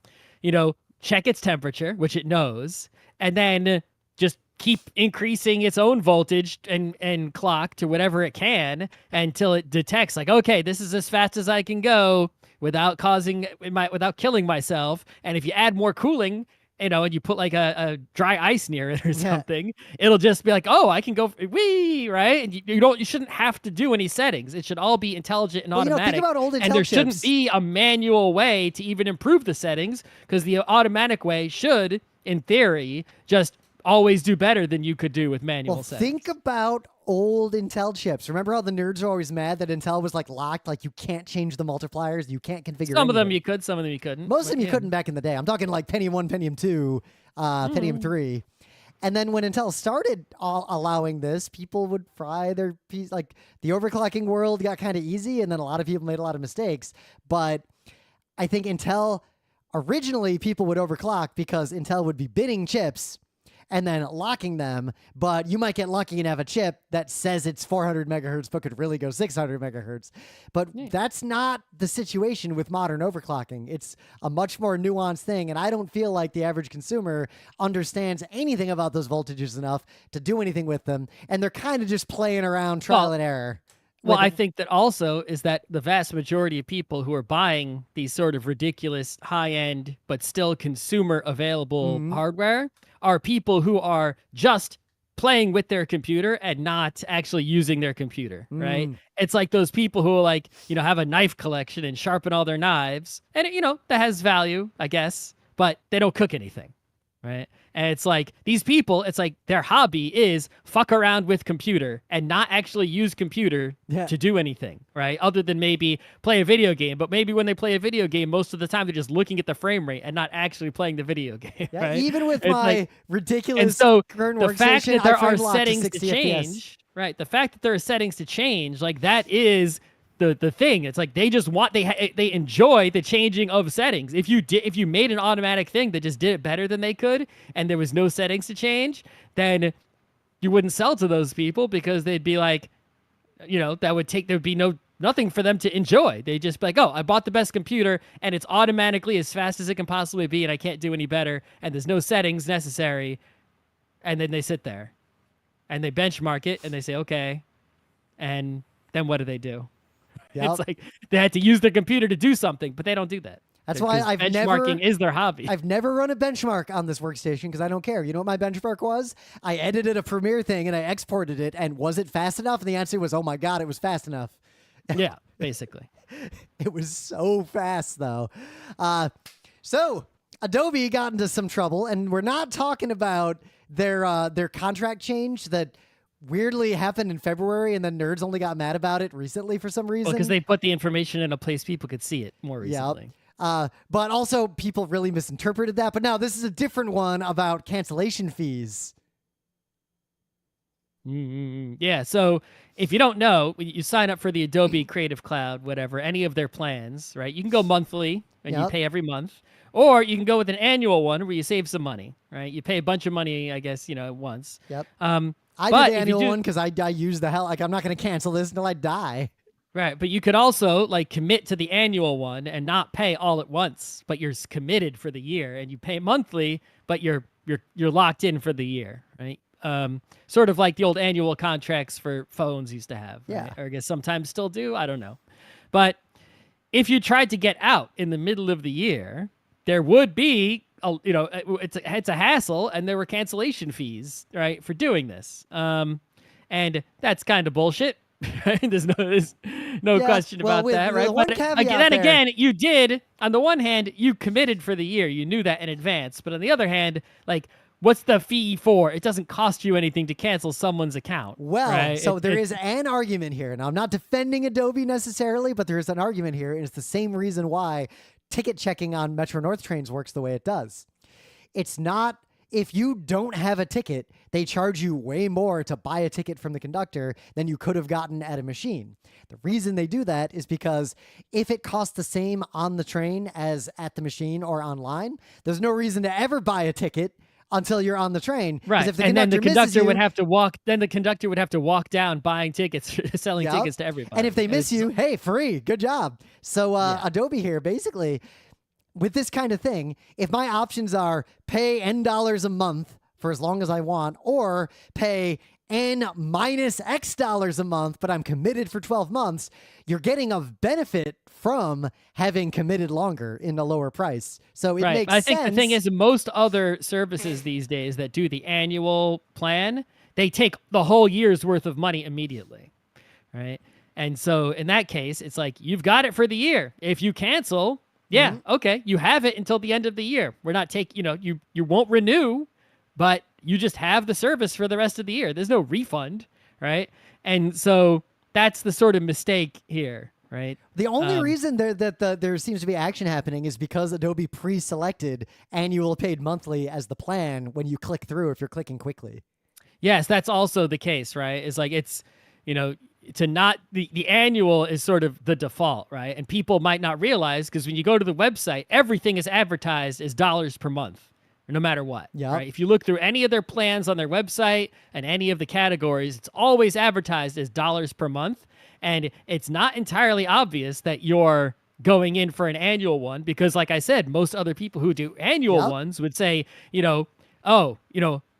Speaker 1: check its temperature, which it knows, and then just keep increasing its own voltage and clock to whatever it can until it detects like, okay, this is as fast as I can go without killing myself. And if you add more cooling, and you put like a dry ice near it or something, it'll just be like, oh, I can go wee, right? And you shouldn't have to do any settings. It should all be intelligent and automatic.
Speaker 2: Think about old Intel
Speaker 1: and there
Speaker 2: chips.
Speaker 1: Shouldn't be a manual way to even improve the settings, because the automatic way should, in theory, just always do better than you could do with manual
Speaker 2: Well,
Speaker 1: settings.
Speaker 2: think about old Intel chips. Remember how the nerds are always mad that Intel was like locked, like you can't change the multipliers, you can't configure
Speaker 1: Some of them
Speaker 2: anything.
Speaker 1: you could, some of them you couldn't.
Speaker 2: Most of
Speaker 1: but
Speaker 2: them you
Speaker 1: yeah.
Speaker 2: couldn't back in the day. I'm talking like Pentium 1, Pentium 2, Pentium 3. And then when Intel started allowing this, people would fry their piece. Like the overclocking world got kind of easy, and then a lot of people made a lot of mistakes. But I think Intel, originally people would overclock because Intel would be bidding chips and then locking them, but you might get lucky and have a chip that says it's 400 megahertz but could really go 600 megahertz. But that's not the situation with modern overclocking. It's a much more nuanced thing, and I don't feel like the average consumer understands anything about those voltages enough to do anything with them, and they're kind of just playing around trial and error.
Speaker 1: Well, I think that also is that the vast majority of people who are buying these sort of ridiculous high-end but still consumer available hardware are people who are just playing with their computer and not actually using their computer, right? It's like those people who like, have a knife collection and sharpen all their knives. And, that has value, I guess, but they don't cook anything, right? And it's like these people, it's like their hobby is fuck around with computer and not actually use computer to do anything, right? Other than maybe play a video game. But maybe when they play a video game, most of the time they're just looking at the frame rate and not actually playing the video game.
Speaker 2: Yeah,
Speaker 1: right?
Speaker 2: even with
Speaker 1: it's
Speaker 2: my ridiculous
Speaker 1: and so
Speaker 2: current
Speaker 1: the fact that there are settings to
Speaker 2: 60
Speaker 1: change,
Speaker 2: FPS.
Speaker 1: right? The fact that there are settings to change, like that is the thing. It's like they just want they enjoy the changing of settings. If you made an automatic thing that just did it better than they could, and there was no settings to change, then you wouldn't sell to those people because they'd be like, there'd be nothing for them to enjoy. They just be like, oh, I bought the best computer and it's automatically as fast as it can possibly be, and I can't do any better, and there's no settings necessary, and then they sit there and they benchmark it and they say okay, and then what do they do?
Speaker 2: Yep.
Speaker 1: It's like they had to use their computer to do something, but they don't do that.
Speaker 2: That's why
Speaker 1: benchmarking is their hobby.
Speaker 2: I've never run a benchmark on this workstation because I don't care. You know what my benchmark was? I edited a Premiere thing and I exported it, and was it fast enough? And the answer was, oh my God, it was fast enough.
Speaker 1: Yeah, basically.
Speaker 2: It was so fast, though. So Adobe got into some trouble, and we're not talking about their contract change that weirdly happened in February, and then nerds only got mad about it recently for some reason.
Speaker 1: Because they put the information in a place people could see it more recently.
Speaker 2: But also people really misinterpreted that. But now this is a different one about cancellation fees.
Speaker 1: Yeah, so if you don't know, you sign up for the Adobe Creative Cloud, whatever, any of their plans, right? You can go monthly and you pay every month, or you can go with an annual one where you save some money, right? You pay a bunch of money, I guess, once.
Speaker 2: Yep.
Speaker 1: I
Speaker 2: did the annual one because I use the hell. Like, I'm not going to cancel this until I die.
Speaker 1: Right, but you could also like commit to the annual one and not pay all at once, but you're committed for the year, and you pay monthly, but you're locked in for the year, right? Sort of like the old annual contracts for phones used to have, right? Or I guess sometimes still do. I don't know, but if you tried to get out in the middle of the year, there would be it's a hassle, and there were cancellation fees, right, for doing this. And that's kind of bullshit. Right? There's no question about that, right? But again, you did, on the one hand, you committed for the year. You knew that in advance. But on the other hand, like, what's the fee for? It doesn't cost you anything to cancel someone's account.
Speaker 2: Well,
Speaker 1: right?
Speaker 2: So there is an argument here. Now, I'm not defending Adobe necessarily, but there is an argument here, and it's the same reason why ticket checking on Metro North trains works the way it does. It's not, if you don't have a ticket, they charge you way more to buy a ticket from the conductor than you could have gotten at a machine. The reason they do that is because if it costs the same on the train as at the machine or online, there's no reason to ever buy a ticket until you're on the train.
Speaker 1: Right.
Speaker 2: If the
Speaker 1: and then the conductor
Speaker 2: you,
Speaker 1: would have to walk, down buying tickets, selling tickets to everybody.
Speaker 2: And if they miss you, hey, free. Good job. So Adobe here, basically, with this kind of thing, if my options are pay N dollars a month for as long as I want, or pay N minus X dollars a month, but I'm committed for 12 months, you're getting a benefit from having committed longer in a lower price. So it makes sense.
Speaker 1: I think the thing is, most other services these days that do the annual plan, they take the whole year's worth of money immediately, right? And so in that case, it's like, you've got it for the year. If you cancel, okay, you have it until the end of the year. We're not you won't renew, but You just have the service for the rest of the year. There's no refund, right? And so that's the sort of mistake here, right?
Speaker 2: The only reason there seems to be action happening is because Adobe pre-selected annual paid monthly as the plan when you click through if you're clicking quickly.
Speaker 1: Yes, that's also the case, right? It's like it's, to not the annual is sort of the default, right? And people might not realize because when you go to the website, everything is advertised as dollars per month, no matter what.
Speaker 2: Yep.
Speaker 1: Right? If you look through any of their plans on their website and any of the categories, it's always advertised as dollars per month. And it's not entirely obvious that you're going in for an annual one because, like I said, most other people who do annual ones would say,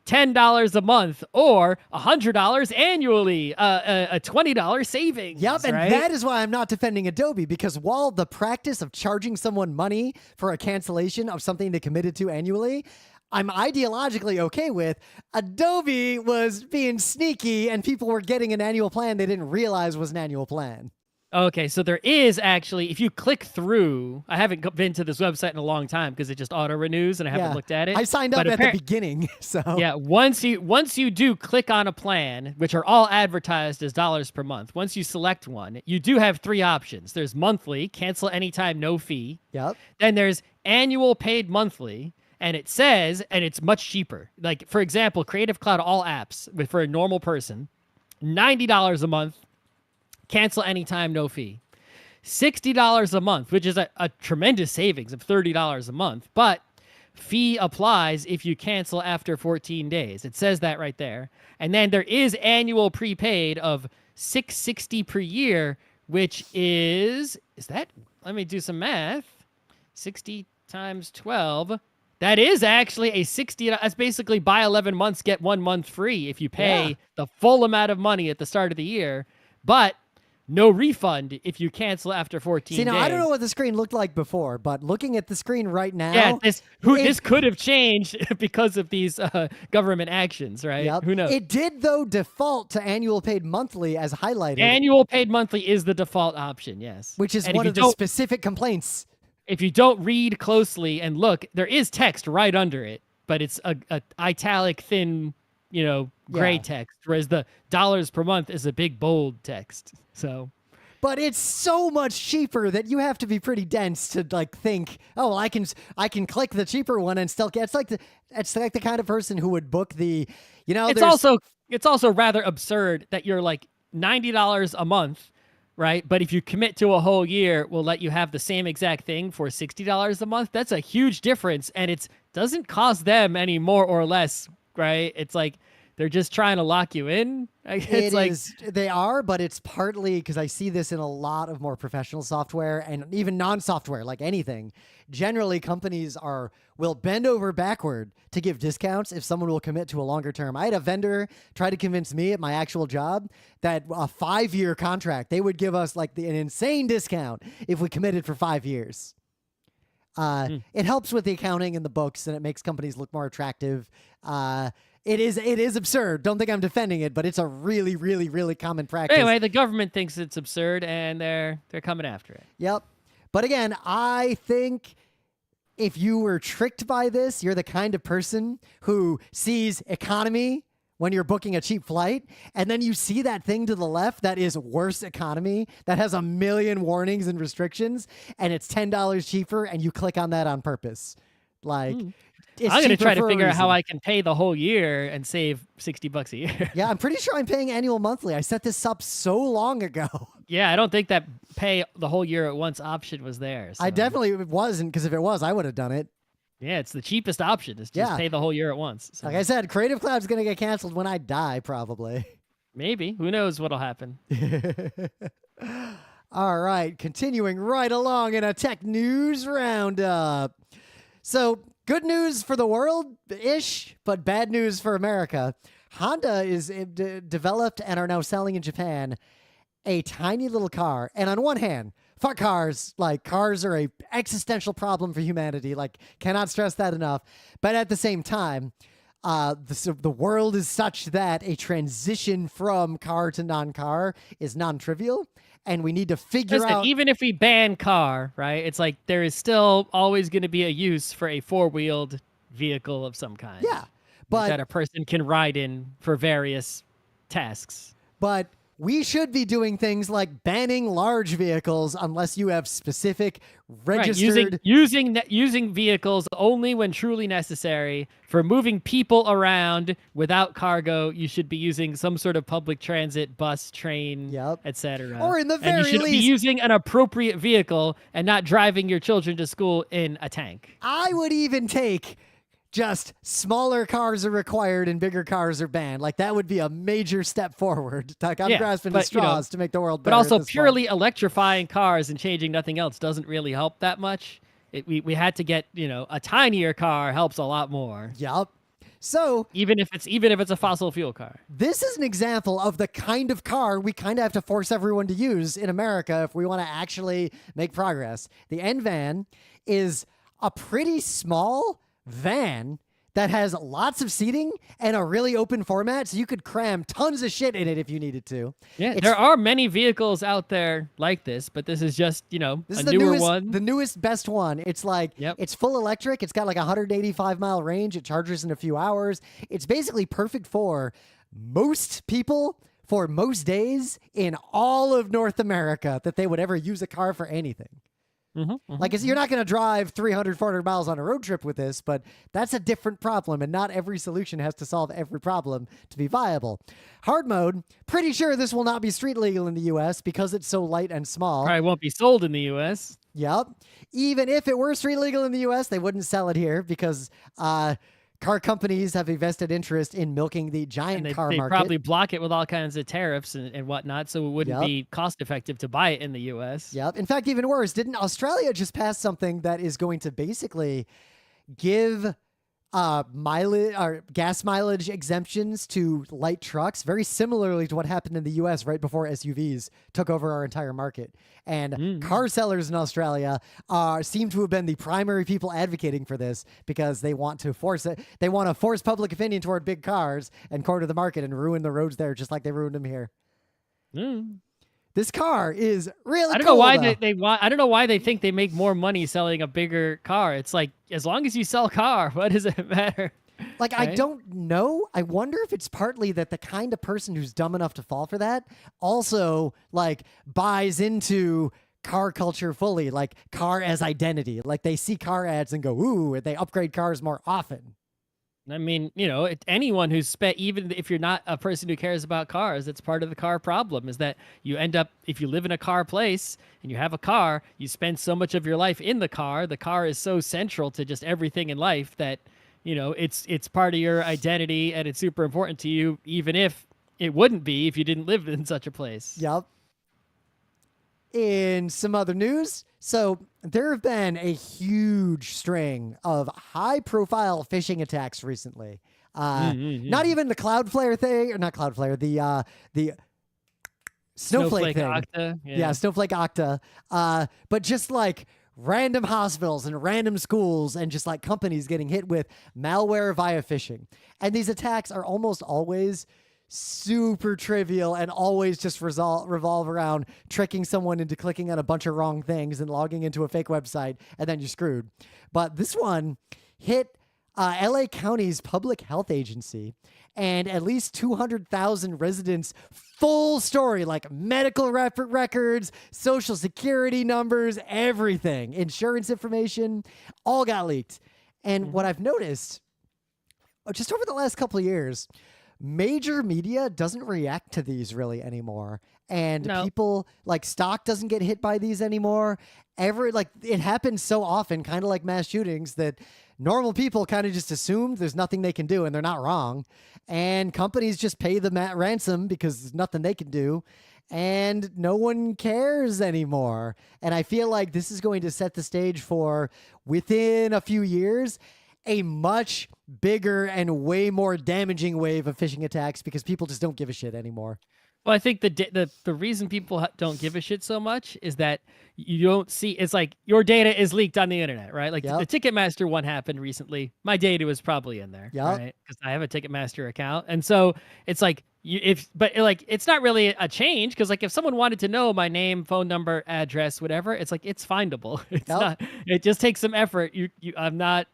Speaker 1: $10 a month or $100 annually, a $20 savings.
Speaker 2: Yep, and
Speaker 1: right?
Speaker 2: that is why I'm not defending Adobe, because while the practice of charging someone money for a cancellation of something they committed to annually, I'm ideologically okay with, Adobe was being sneaky and people were getting an annual plan they didn't realize was an annual plan.
Speaker 1: Okay, so there is actually, if you click through, I haven't been to this website in a long time because it just auto-renews and I haven't looked at it.
Speaker 2: I signed up at the beginning, so.
Speaker 1: Yeah, once you do click on a plan, which are all advertised as dollars per month, once you select one, you do have 3 options. There's monthly, cancel anytime, no fee.
Speaker 2: Yep.
Speaker 1: Then there's annual paid monthly, and it says, and it's much cheaper. Like, for example, Creative Cloud All Apps, for a normal person, $90 a month, cancel anytime, no fee. $60 a month, which is a tremendous savings of $30 a month, but fee applies if you cancel after 14 days. It says that right there. And then there is annual prepaid of $660 per year, which is that? Let me do some math. 60 times 12. That is actually a 60. That's basically buy 11 months, get 1 month free if you pay the full amount of money at the start of the year. But no refund if you cancel after 14 days.
Speaker 2: See, now, I don't know what the screen looked like before, but looking at the screen right now...
Speaker 1: Yeah, this could have changed because of these government actions, right?
Speaker 2: Yep.
Speaker 1: Who knows?
Speaker 2: It did, though, default to annual paid monthly as highlighted.
Speaker 1: Annual paid monthly is the default option, yes.
Speaker 2: Which is one of the specific complaints.
Speaker 1: If you don't read closely and look, there is text right under it, but it's a italic, thin, gray text, whereas the dollars per month is a big, bold text. So,
Speaker 2: but it's so much cheaper that you have to be pretty dense to think, oh, well, I can click the cheaper one and still get. It's like the kind of person who would book the,
Speaker 1: It's also rather absurd that you're like $90 a month, right? But if you commit to a whole year, we'll let you have the same exact thing for $60 a month. That's a huge difference, and it doesn't cost them any more or less, right? It's like they're just trying to lock you in.
Speaker 2: They are, but it's partly because I see this in a lot of more professional software and even non-software, like anything. Generally, companies will bend over backward to give discounts if someone will commit to a longer term. I had a vendor try to convince me at my actual job that a 5-year contract, they would give us an insane discount if we committed for 5 years. It helps with the accounting and the books, and it makes companies look more attractive. It is absurd. Don't think I'm defending it, but it's a really, really, really common practice.
Speaker 1: Anyway, the government thinks it's absurd, and they're coming after it.
Speaker 2: Yep. But again, I think if you were tricked by this, you're the kind of person who sees economy when you're booking a cheap flight, and then you see that thing to the left that is worse economy, that has 1 million warnings and restrictions, and it's $10 cheaper, and you click on that on purpose. I'm
Speaker 1: going to try to figure out how I can pay the whole year and save $60 a year.
Speaker 2: Yeah, I'm pretty sure I'm paying annual monthly. I set this up so long ago.
Speaker 1: Yeah, I don't think that pay the whole year at once option was there. So.
Speaker 2: I definitely wasn't, because if it was, I would have done it.
Speaker 1: Yeah, it's the cheapest option. Is just pay the whole year at once. So.
Speaker 2: Like I said, Creative Cloud's going to get canceled when I die, probably.
Speaker 1: Maybe. Who knows what'll happen.
Speaker 2: All right, continuing right along in a tech news roundup. So, good news for the world-ish, but bad news for America. Honda is developed and are now selling in Japan a tiny little car. And on one hand, fuck cars. Cars are a existential problem for humanity. Cannot stress that enough. But at the same time, the world is such that a transition from car to non-car is non-trivial. And we need to figure out...
Speaker 1: Even if we ban car, right, it's there is still always going to be a use for a 4-wheeled vehicle of some kind.
Speaker 2: Yeah. But
Speaker 1: that a person can ride in for various tasks.
Speaker 2: But we should be doing things like banning large vehicles unless you have specific registered.
Speaker 1: Right. Using vehicles only when truly necessary. For moving people around without cargo, you should be using some sort of public transit, bus, train,
Speaker 2: Yep.
Speaker 1: etc.
Speaker 2: Or in the
Speaker 1: and
Speaker 2: very
Speaker 1: you should be
Speaker 2: least,
Speaker 1: using an appropriate vehicle and not driving your children to school in a tank.
Speaker 2: I would even take just smaller cars are required and bigger cars are banned. Like that would be a major step forward. Like I'm grasping at straws to make the world better.
Speaker 1: But also purely electrifying cars and changing nothing else doesn't really help that much. We had to get, a tinier car helps a lot more.
Speaker 2: Yep. So
Speaker 1: even if it's a fossil fuel car.
Speaker 2: This is an example of the kind of car we kind of have to force everyone to use in America if we want to actually make progress. The N-Van is a pretty small van that has lots of seating and a really open format, so you could cram tons of shit in it if you needed to.
Speaker 1: Yeah, there are many vehicles out there like this, but this is just,
Speaker 2: this is
Speaker 1: a newer
Speaker 2: newest,
Speaker 1: one.
Speaker 2: The newest, best one. It's like, It's full electric. It's got like 185-mile range. It charges in a few hours. It's basically perfect for most people for most days in all of North America that they would ever use a car for anything. Like, you're not going to drive 300, 400 miles on a road trip with this, but that's a different problem, and not every solution has to solve every problem to be viable. Hard mode, pretty sure this will not be street legal in the U.S. because it's so light and small.
Speaker 1: Probably won't be sold in the U.S.
Speaker 2: Yep. Even if it were street legal in the U.S., they wouldn't sell it here because car companies have a vested interest in milking the giant car market.
Speaker 1: They probably block it with all kinds of tariffs and whatnot, so it wouldn't be cost effective to buy it in the U.S.
Speaker 2: Yep. In fact, even worse, didn't Australia just pass something that is going to basically give mileage or gas mileage exemptions to light trucks, very similarly to what happened in the US right before SUVs took over our entire market. And car sellers in Australia seem to have been the primary people advocating for this because they want to force it. They want to force public opinion toward big cars and corner the market and ruin the roads there just like they ruined them here. This car is really
Speaker 1: I don't
Speaker 2: cool,
Speaker 1: know why
Speaker 2: though.
Speaker 1: they want. I don't know why they think they make more money selling a bigger car. It's like, as long as you sell a car, what does it matter?
Speaker 2: Like, right? I don't know. I wonder if it's partly that the kind of person who's dumb enough to fall for that also, like, buys into car culture fully, like car as identity. Like, they see car ads and go, ooh, and they upgrade cars more often.
Speaker 1: I mean, anyone who's spent, even if you're not a person who cares about cars, that's part of the car problem, is that you end up, if you live in a car place and you have a car, you spend so much of your life in the car. The car is so central to just everything in life that, it's part of your identity and it's super important to you, even if it wouldn't be if you didn't live in such a place.
Speaker 2: Yep. In some other news, so there have been a huge string of high-profile phishing attacks recently. Not even the Cloudflare thing, or not Cloudflare, the Snowflake thing.
Speaker 1: Okta.
Speaker 2: Yeah, Snowflake Okta. But just like random hospitals and random schools and just like companies getting hit with malware via phishing. And these attacks are almost always super trivial and always just revolve around tricking someone into clicking on a bunch of wrong things and logging into a fake website, and then you're screwed. But this one hit LA County's public health agency, and at least 200,000 residents' full story, like medical records, social security numbers, everything, insurance information, all got leaked. And what I've noticed just over the last couple of years, major media doesn't react to these really anymore. And people, like, stock doesn't get hit by these anymore. It happens so often, kind of like mass shootings, that normal people kind of just assumed there's nothing they can do, and they're not wrong. And companies just pay the ransom because there's nothing they can do, and no one cares anymore. And I feel like this is going to set the stage for, within a few years, a much bigger and way more damaging wave of phishing attacks because people just don't give a shit anymore.
Speaker 1: Well, I think the reason people don't give a shit so much is that you don't see, it's like your data is leaked on the internet, right? Like the Ticketmaster one happened recently. My data was probably in there, right? Because I have a Ticketmaster account. And so it's like it's not really a change because like if someone wanted to know my name, phone number, address, whatever, it's like it's findable. It's
Speaker 2: Yep.
Speaker 1: not. It just takes some effort. I'm not.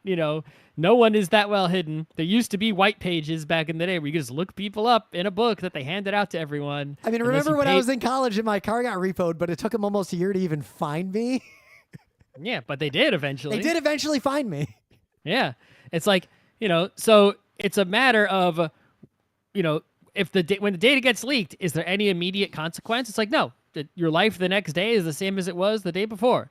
Speaker 1: No one is that well hidden. There used to be white pages back in the day where you could just look people up in a book that they handed out to everyone.
Speaker 2: I mean,
Speaker 1: unless
Speaker 2: remember
Speaker 1: you
Speaker 2: when I
Speaker 1: paid-
Speaker 2: was in college and my car got repoed, but it took them almost a year to even find me?
Speaker 1: Yeah, but they did eventually.
Speaker 2: They did eventually find me.
Speaker 1: Yeah, it's like so it's a matter of if when the data gets leaked, is there any immediate consequence? It's like no, your life the next day is the same as it was the day before.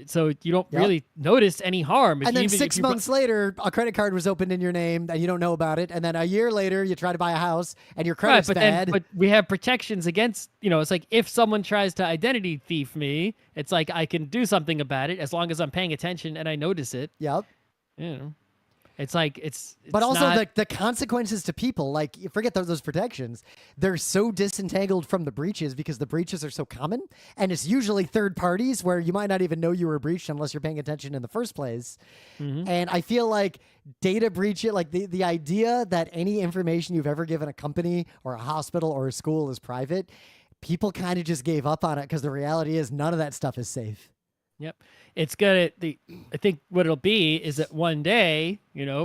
Speaker 1: So you don't really notice any harm.
Speaker 2: And then 6 months later, a credit card was opened in your name and you don't know about it. And then a year later, you try to buy a house and your credit's bad.
Speaker 1: But we have protections against, it's like if someone tries to identity thief me, it's like I can do something about it as long as I'm paying attention and I notice it.
Speaker 2: Yep.
Speaker 1: It's like it's
Speaker 2: but also
Speaker 1: not...
Speaker 2: the consequences to people, like forget those protections. They're so disentangled from the breaches because the breaches are so common, and it's usually third parties where you might not even know you were breached unless you're paying attention in the first place. And I feel like data breach, like the idea that any information you've ever given a company or a hospital or a school is private, people kind of just gave up on it because the reality is none of that stuff is safe.
Speaker 1: Yep. It's I think what it'll be is that one day,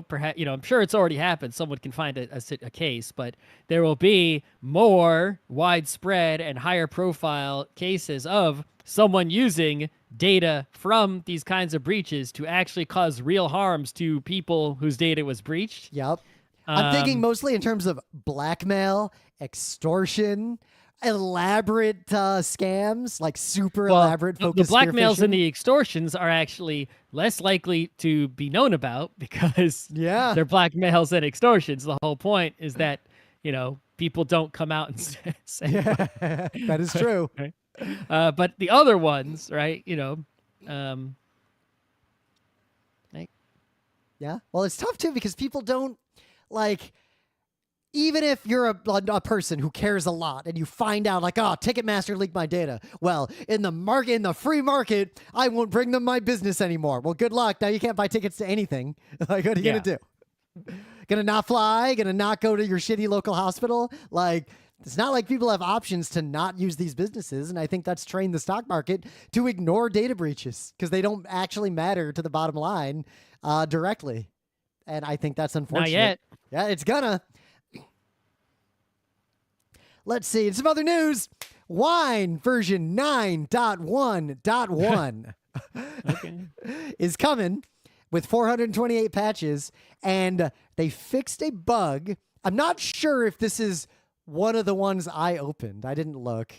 Speaker 1: perhaps, I'm sure it's already happened. Someone can find a case, but there will be more widespread and higher profile cases of someone using data from these kinds of breaches to actually cause real harms to people whose data was breached.
Speaker 2: Yep. I'm thinking mostly in terms of blackmail, extortion, elaborate scams, like super elaborate focus.
Speaker 1: The blackmails and the extortions are actually less likely to be known about because they're blackmails and extortions. The whole point is that, people don't come out and say
Speaker 2: that is true.
Speaker 1: Right? But the other ones, right,
Speaker 2: yeah. Well, it's tough too because people don't like... Even if you're a person who cares a lot and you find out like, oh, Ticketmaster leaked my data. Well, in the free market, I won't bring them my business anymore. Well, good luck. Now you can't buy tickets to anything. Like, what are you going to do? Gonna not fly? Gonna not go to your shitty local hospital? Like, it's not like people have options to not use these businesses. And I think that's trained the stock market to ignore data breaches because they don't actually matter to the bottom line directly. And I think that's unfortunate.
Speaker 1: Not yet.
Speaker 2: Yeah, it's gonna. Let's see. In some other news, Wine version 9.1.1 is coming with 428 patches, and they fixed a bug. I'm not sure if this is one of the ones I opened. I didn't look,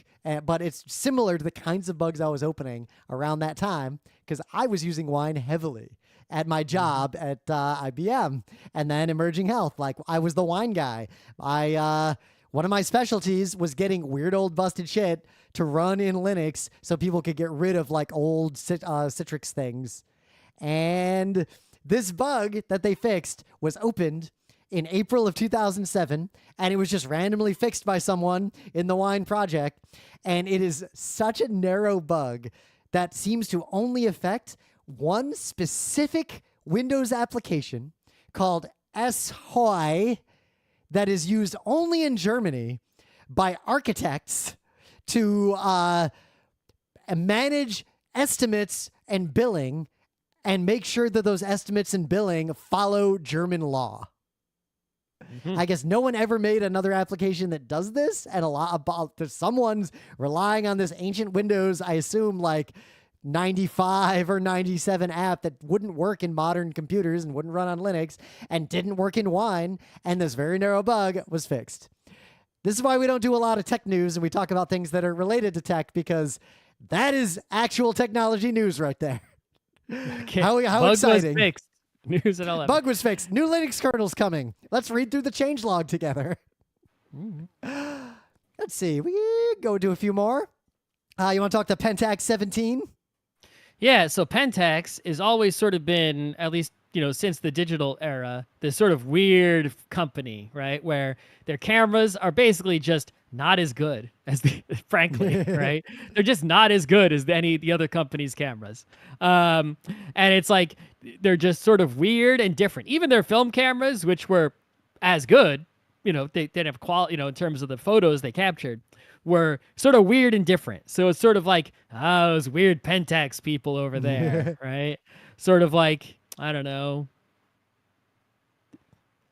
Speaker 2: but it's similar to the kinds of bugs I was opening around that time because I was using Wine heavily at my job at IBM and then Emerging Health. Like, I was the Wine guy. One of my specialties was getting weird old busted shit to run in Linux so people could get rid of like old Citrix things. And this bug that they fixed was opened in April of 2007, and it was just randomly fixed by someone in the Wine project. And it is such a narrow bug that seems to only affect one specific Windows application called SHOI that is used only in Germany by architects to manage estimates and billing and make sure that those estimates and billing follow German law. I guess no one ever made another application that does this, and someone's relying on this ancient Windows, I assume like 95 or 97 app that wouldn't work in modern computers and wouldn't run on Linux and didn't work in Wine, and this very narrow bug was fixed. This is why we don't do a lot of tech news and we talk about things that are related to tech, because that is actual technology news right there.
Speaker 1: Okay.
Speaker 2: How
Speaker 1: Bug
Speaker 2: exciting.
Speaker 1: was fixed. News at 11.
Speaker 2: Bug was fixed. New Linux kernel's coming. Let's read through the changelog together. Let's see. We go do a few more. You want to talk to Pentax 17?
Speaker 1: Yeah, so Pentax has always sort of been, at least, since the digital era, this sort of weird company, right? Where their cameras are basically just not as good as frankly, right? They're just not as good as any of the other company's cameras. And it's like, they're just sort of weird and different. Even their film cameras, which were as good, they didn't have quality, in terms of the photos they captured, were sort of weird and different. So it's sort of like, those weird Pentax people over there, right? Sort of like, I don't know.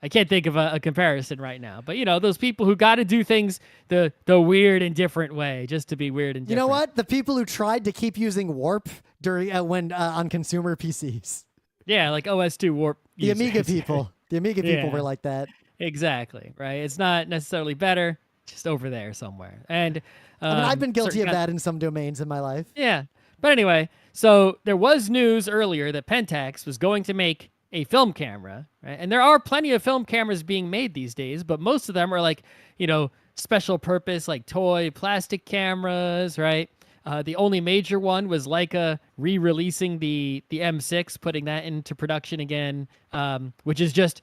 Speaker 1: I can't think of a comparison right now, but those people who got to do things the weird and different way, just to be weird and different.
Speaker 2: You know what? The people who tried to keep using warp during when on consumer PCs.
Speaker 1: Yeah, like OS2 warp.
Speaker 2: The Amiga people. The Amiga people were like that.
Speaker 1: Exactly, right? It's not necessarily better, just over there somewhere. And
Speaker 2: I mean, I've been guilty of that in some domains in my life.
Speaker 1: Yeah. But anyway, so there was news earlier that Pentax was going to make a film camera, right? And there are plenty of film cameras being made these days, but most of them are like, special purpose, like toy plastic cameras, right? The only major one was Leica re-releasing the M6, putting that into production again, which is just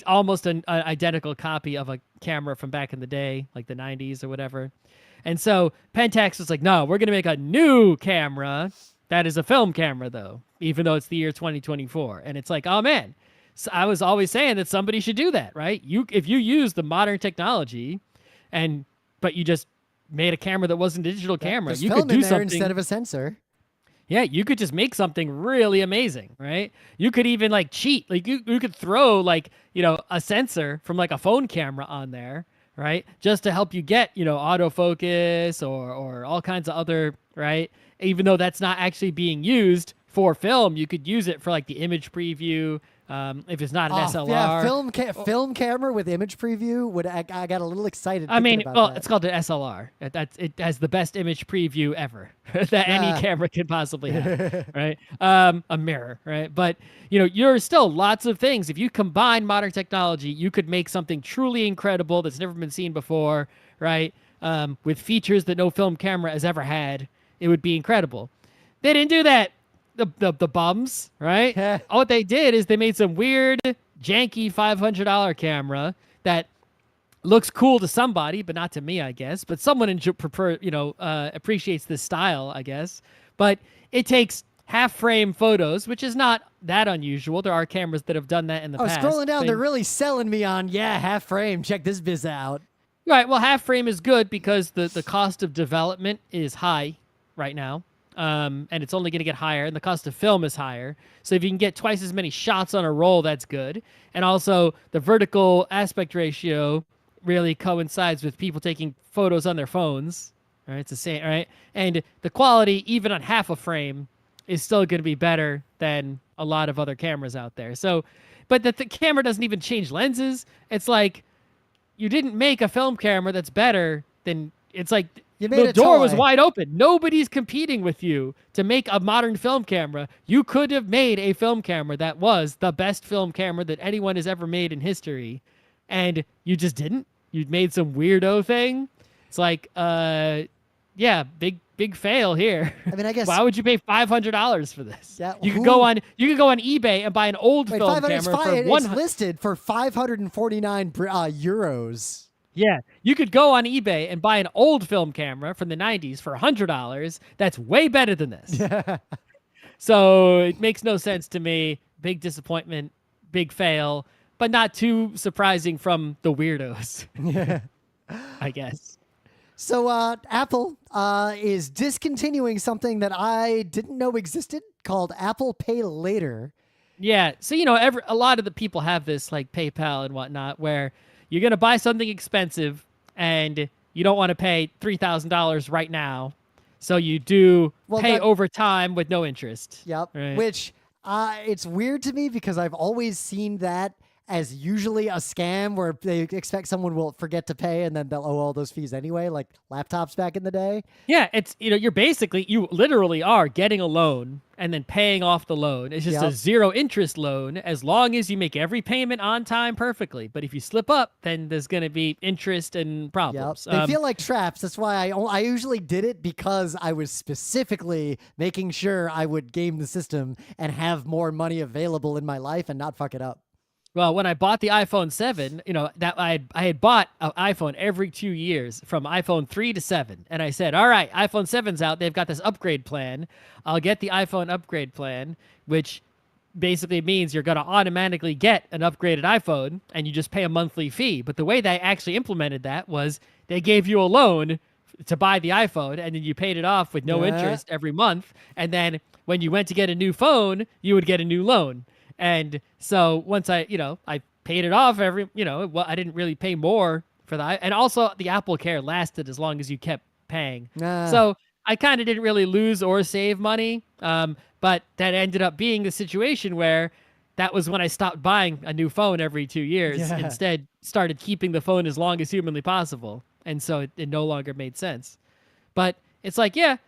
Speaker 1: almost an identical copy of a camera from back in the day, like the 90s or whatever. And so Pentax was like, no, we're going to make a new camera that is a film camera, though, even though it's the year 2024. And it's like, oh, man, so I was always saying that somebody should do that, right? If you use the modern technology but you just made a camera that wasn't a digital camera, you could do something
Speaker 2: instead of a sensor.
Speaker 1: Yeah, you could just make something really amazing, right? You could even like cheat. Like you could throw like, a sensor from like a phone camera on there, right? Just to help you get, autofocus or all kinds of other, right? Even though that's not actually being used for film, you could use it for like the image preview. If it's not an SLR.
Speaker 2: Yeah, film camera with image preview. I got a little excited. That.
Speaker 1: It's called an SLR. It has the best image preview ever that any camera could possibly have, right? A mirror, right? But you're still lots of things. If you combine modern technology, you could make something truly incredible that's never been seen before, right? With features that no film camera has ever had. It would be incredible. They didn't do that. The bums, right? All they did is they made some weird, janky $500 camera that looks cool to somebody, but not to me, I guess. But someone appreciates this style, I guess. But it takes half-frame photos, which is not that unusual. There are cameras that have done that in the past.
Speaker 2: Scrolling down, they're really selling me on, half-frame. Check this biz out.
Speaker 1: Right, well, half-frame is good because the cost of development is high right now. And it's only going to get higher, and the cost of film is higher. So if you can get twice as many shots on a roll, that's good. And also, the vertical aspect ratio really coincides with people taking photos on their phones. Right? It's the same, right? And the quality, even on half a frame, is still going to be better than a lot of other cameras out there. So, but the camera doesn't even change lenses. It's like you didn't make a film camera that's better than. It's like. The door was wide open. Nobody's competing with you to make a modern film camera. You could have made a film camera that was the best film camera that anyone has ever made in history, and you just didn't. You made some weirdo thing. It's like, big fail here.
Speaker 2: I mean, I guess.
Speaker 1: Why would you pay $500 for this?
Speaker 2: Yeah,
Speaker 1: you could go on eBay and buy an old film camera for
Speaker 2: It's listed for 549 euros.
Speaker 1: Yeah, you could go on eBay and buy an old film camera from the 90s for $100. That's way better than this. So it makes no sense to me. Big disappointment, big fail, but not too surprising from the weirdos, I guess.
Speaker 2: So Apple is discontinuing something that I didn't know existed called Apple Pay Later.
Speaker 1: Yeah, so, a lot of the people have this, like PayPal and whatnot, where you're going to buy something expensive and you don't want to pay $3,000 right now. So you do pay over time with no interest.
Speaker 2: Yep.
Speaker 1: Right?
Speaker 2: Which it's weird to me because I've always seen that as usually a scam where they expect someone will forget to pay and then they'll owe all those fees anyway, like laptops back in the day.
Speaker 1: Yeah, it's you literally are getting a loan and then paying off the loan. It's just a zero interest loan as long as you make every payment on time perfectly. But if you slip up, then there's going to be interest and problems.
Speaker 2: They feel like traps. That's why I usually did it because I was specifically making sure I would game the system and have more money available in my life and not fuck it up.
Speaker 1: Well, when I bought the iPhone 7, that I had bought an iPhone every 2 years from iPhone 3 to 7. And I said, all right, iPhone 7's out. They've got this upgrade plan. I'll get the iPhone upgrade plan, which basically means you're going to automatically get an upgraded iPhone and you just pay a monthly fee. But the way they actually implemented that was they gave you a loan to buy the iPhone, and then you paid it off with no interest every month. And then when you went to get a new phone, you would get a new loan. And so once I paid it off I didn't really pay more for that. And also the Apple Care lasted as long as you kept paying. So I kind of didn't really lose or save money. But that ended up being the situation where that was when I stopped buying a new phone every 2 years. Instead, started keeping the phone as long as humanly possible. And so it no longer made sense. But it's like, it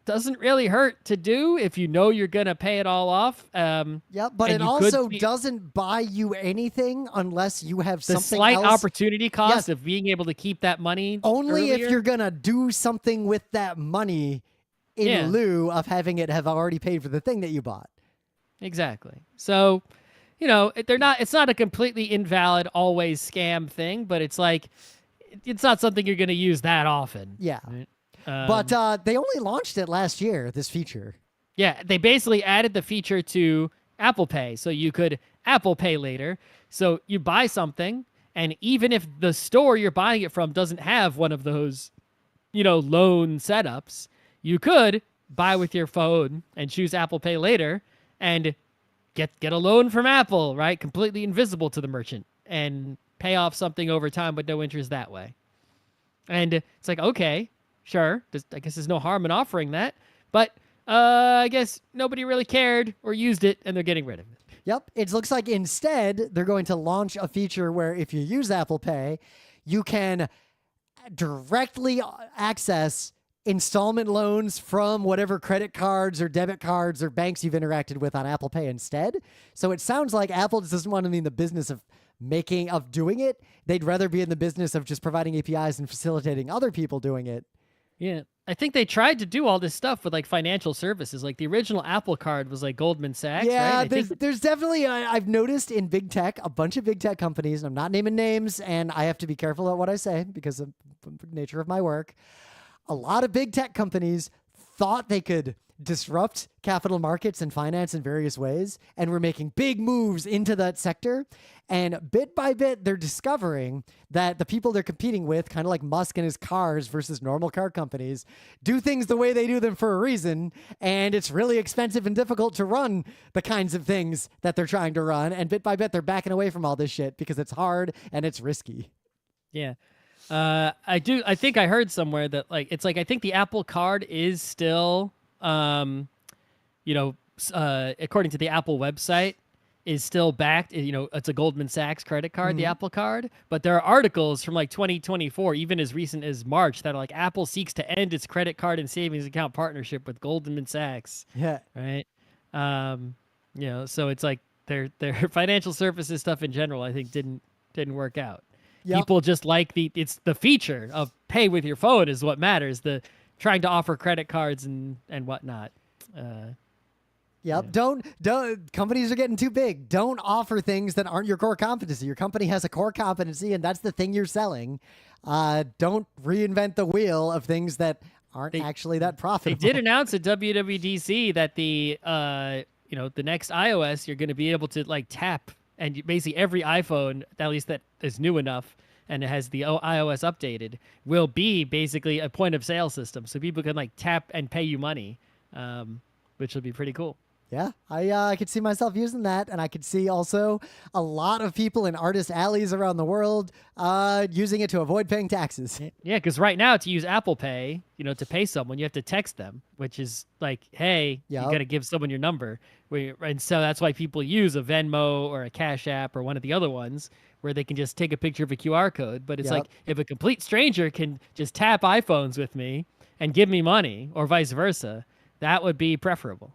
Speaker 1: doesn't really hurt to do if you know you're going to pay it all off.
Speaker 2: But it also doesn't buy you anything unless you have
Speaker 1: the
Speaker 2: something
Speaker 1: slight
Speaker 2: else.
Speaker 1: Opportunity cost of being able to keep that money
Speaker 2: only
Speaker 1: earlier.
Speaker 2: If you're going to do something with that money in lieu of having it have already paid for the thing that you bought.
Speaker 1: Exactly. So, it's not a completely invalid, always scam thing, but it's like, it's not something you're going to use that often.
Speaker 2: Yeah.
Speaker 1: Right?
Speaker 2: But they only launched it last year, this feature.
Speaker 1: Yeah, they basically added the feature to Apple Pay, so you could Apple Pay later. So you buy something, and even if the store you're buying it from doesn't have one of those, loan setups, you could buy with your phone and choose Apple Pay later and get a loan from Apple, right? Completely invisible to the merchant, and pay off something over time with no interest that way. And it's like, okay, sure. I guess there's no harm in offering that. But I guess nobody really cared or used it, and they're getting rid of it.
Speaker 2: Yep. It looks like instead they're going to launch a feature where if you use Apple Pay, you can directly access installment loans from whatever credit cards or debit cards or banks you've interacted with on Apple Pay instead. So it sounds like Apple just doesn't want to be in the business of doing it. They'd rather be in the business of just providing APIs and facilitating other people doing it.
Speaker 1: Yeah. I think they tried to do all this stuff with like financial services. Like the original Apple Card was like Goldman Sachs,
Speaker 2: yeah,
Speaker 1: right?
Speaker 2: There's definitely, I've noticed in big tech, a bunch of big tech companies, and I'm not naming names, and I have to be careful about what I say because of the nature of my work. A lot of big tech companies thought they could disrupt capital markets and finance in various ways, and were making big moves into that sector. And bit by bit, they're discovering that the people they're competing with, kind of like Musk and his cars versus normal car companies, do things the way they do them for a reason. And it's really expensive and difficult to run the kinds of things that they're trying to run. And bit by bit, they're backing away from all this shit because it's hard and it's risky.
Speaker 1: Yeah. I think I heard somewhere that I think the Apple Card is still, according to the Apple website, is still backed. It's a Goldman Sachs credit card, the Apple Card. But there are articles from like 2024, even as recent as March, that are like Apple seeks to end its credit card and savings account partnership with Goldman Sachs.
Speaker 2: Yeah.
Speaker 1: Right. So it's like their financial services stuff in general, I think didn't work out. Yep. People just like it's the feature of pay with your phone is what matters. The trying to offer credit cards and whatnot.
Speaker 2: Yep. Yeah. Don't companies are getting too big. Don't offer things that aren't your core competency. Your company has a core competency, and that's the thing you're selling. Don't reinvent the wheel of things that aren't actually that profitable.
Speaker 1: They did announce at WWDC that the next iOS, you're going to be able to like tap, and basically every iPhone, at least that is new enough and it has the iOS updated, will be basically a point of sale system. So people can like tap and pay you money, which will be pretty cool.
Speaker 2: Yeah, I could see myself using that, and I could see also a lot of people in artist alleys around the world using it to avoid paying taxes.
Speaker 1: Yeah, because right now to use Apple Pay, to pay someone, you have to text them, which is like, hey, you got to give someone your number. And so that's why people use a Venmo or a Cash App or one of the other ones where they can just take a picture of a QR code. But it's like if a complete stranger can just tap iPhones with me and give me money or vice versa, that would be preferable.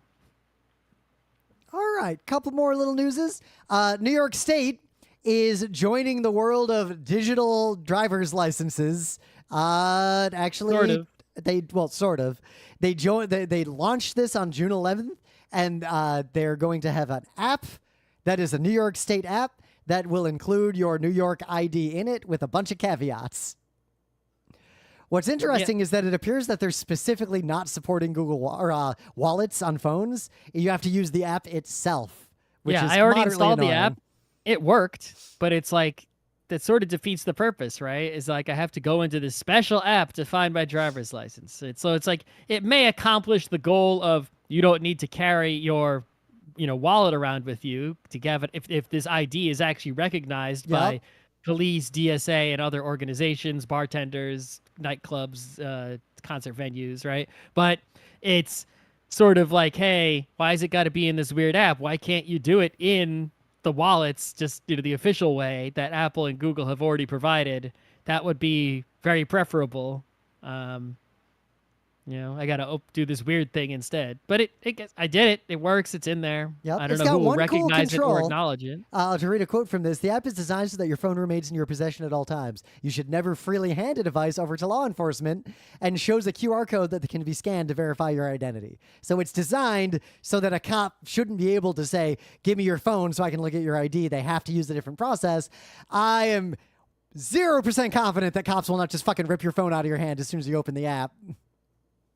Speaker 2: All right, couple more little newses. New York State is joining the world of digital driver's licenses. Actually, sort of. They launched this on June 11th, and they're going to have an app that is a New York State app that will include your New York ID in it with a bunch of caveats. What's interesting is that it appears that they're specifically not supporting Google wallets on phones. You have to use the app itself, which is
Speaker 1: I already
Speaker 2: moderately
Speaker 1: installed
Speaker 2: annoying.
Speaker 1: the app. It worked, but it's like that sort of defeats the purpose, right? It's like I have to go into this special app to find my driver's license. So it's like it may accomplish the goal of you don't need to carry your wallet around with you to have it if this ID is actually recognized by police, DSA, and other organizations, bartenders, nightclubs, concert venues, right? But it's sort of like, hey, why has it got to be in this weird app? Why can't you do it in the wallets, just the official way that Apple and Google have already provided? That would be very preferable. I got to do this weird thing instead. But I did it. It works. It's in there.
Speaker 2: Yep.
Speaker 1: I don't
Speaker 2: It's
Speaker 1: know
Speaker 2: got
Speaker 1: who will
Speaker 2: one cool
Speaker 1: recognize it
Speaker 2: control.
Speaker 1: or acknowledge it.
Speaker 2: To read a quote from this, the app is designed so that your phone remains in your possession at all times. You should never freely hand a device over to law enforcement, and shows a QR code that can be scanned to verify your identity. So it's designed so that a cop shouldn't be able to say, give me your phone so I can look at your ID. They have to use a different process. I am 0% confident that cops will not just fucking rip your phone out of your hand as soon as you open the app.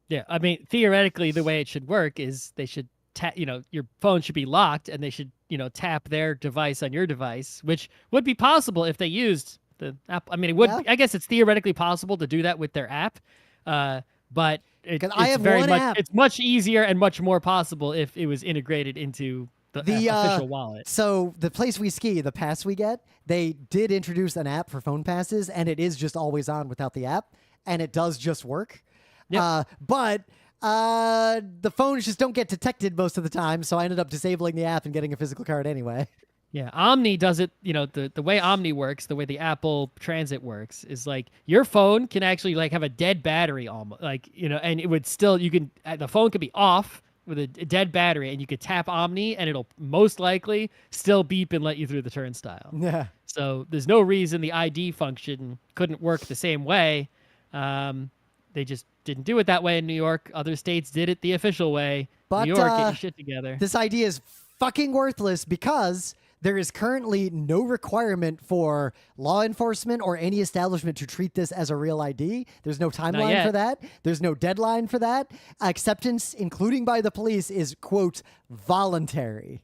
Speaker 1: Yeah, I mean, theoretically, the way it should work is they should your phone should be locked, and they should, tap their device on your device, which would be possible if they used the app. I mean, it would.
Speaker 2: Yeah.
Speaker 1: I guess it's theoretically possible to do that with their app, but it's It's much easier and much more possible if it was integrated into the official wallet.
Speaker 2: So the place we ski, the pass we get, they did introduce an app for phone passes, and it is just always on without the app, and it does just work. Yep. But the phones just don't get detected most of the time, so I ended up disabling the app and getting a physical card anyway.
Speaker 1: Yeah, Omni does it, the way Omni works, the way the Apple Transit works is like your phone can actually like have a dead battery almost, like, and it would still, the phone could be off with a dead battery, and you could tap Omni and it'll most likely still beep and let you through the turnstile.
Speaker 2: Yeah.
Speaker 1: So there's no reason the ID function couldn't work the same way. They just didn't do it that way in New York. Other states did it the official way.
Speaker 2: But,
Speaker 1: New York, get your shit together.
Speaker 2: This idea is fucking worthless because there is currently no requirement for law enforcement or any establishment to treat this as a real ID. There's no timeline for that. There's no deadline for that. Acceptance, including by the police, is, quote, voluntary.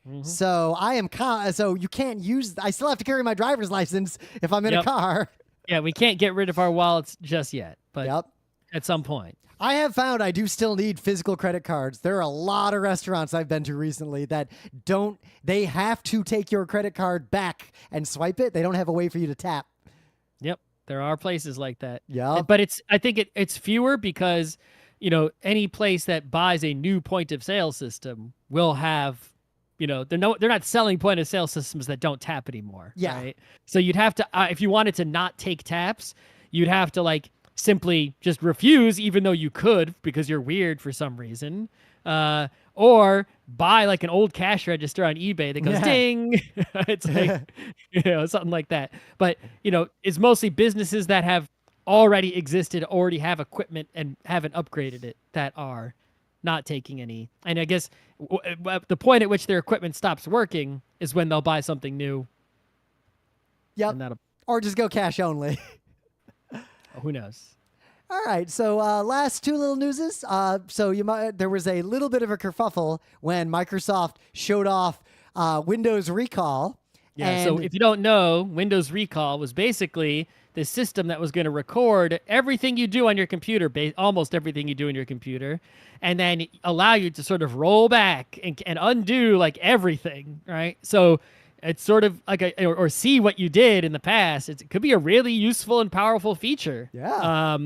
Speaker 2: Mm-hmm. So so you can't use, I still have to carry my driver's license if I'm in a car.
Speaker 1: Yeah, we can't get rid of our wallets just yet, but at some point.
Speaker 2: I have found I do still need physical credit cards. There are a lot of restaurants I've been to recently that they have to take your credit card back and swipe it. They don't have a way for you to tap.
Speaker 1: Yep, there are places like that.
Speaker 2: Yeah.
Speaker 1: But I think it's fewer because, any place that buys a new point of sale system will have, they're not selling point of sale systems that don't tap anymore.
Speaker 2: Yeah.
Speaker 1: Right? So you'd have to, if you wanted to not take taps, you'd have to like simply just refuse, even though you could because you're weird for some reason, or buy like an old cash register on eBay that goes ding. It's like something like that. But it's mostly businesses that have already existed, already have equipment and haven't upgraded it that are not taking any. And I guess the point at which their equipment stops working is when they'll buy something new.
Speaker 2: Yep. Or just go cash only.
Speaker 1: Who knows?
Speaker 2: All right. So last two little newses. There was a little bit of a kerfuffle when Microsoft showed off Windows Recall.
Speaker 1: Yeah. So if you don't know, Windows Recall was basically the system that was going to record everything you do on your computer, almost everything you do in your computer, and then allow you to sort of roll back and undo like everything, right? So it's sort of like or see what you did in the past. It could be a really useful and powerful feature.
Speaker 2: Yeah.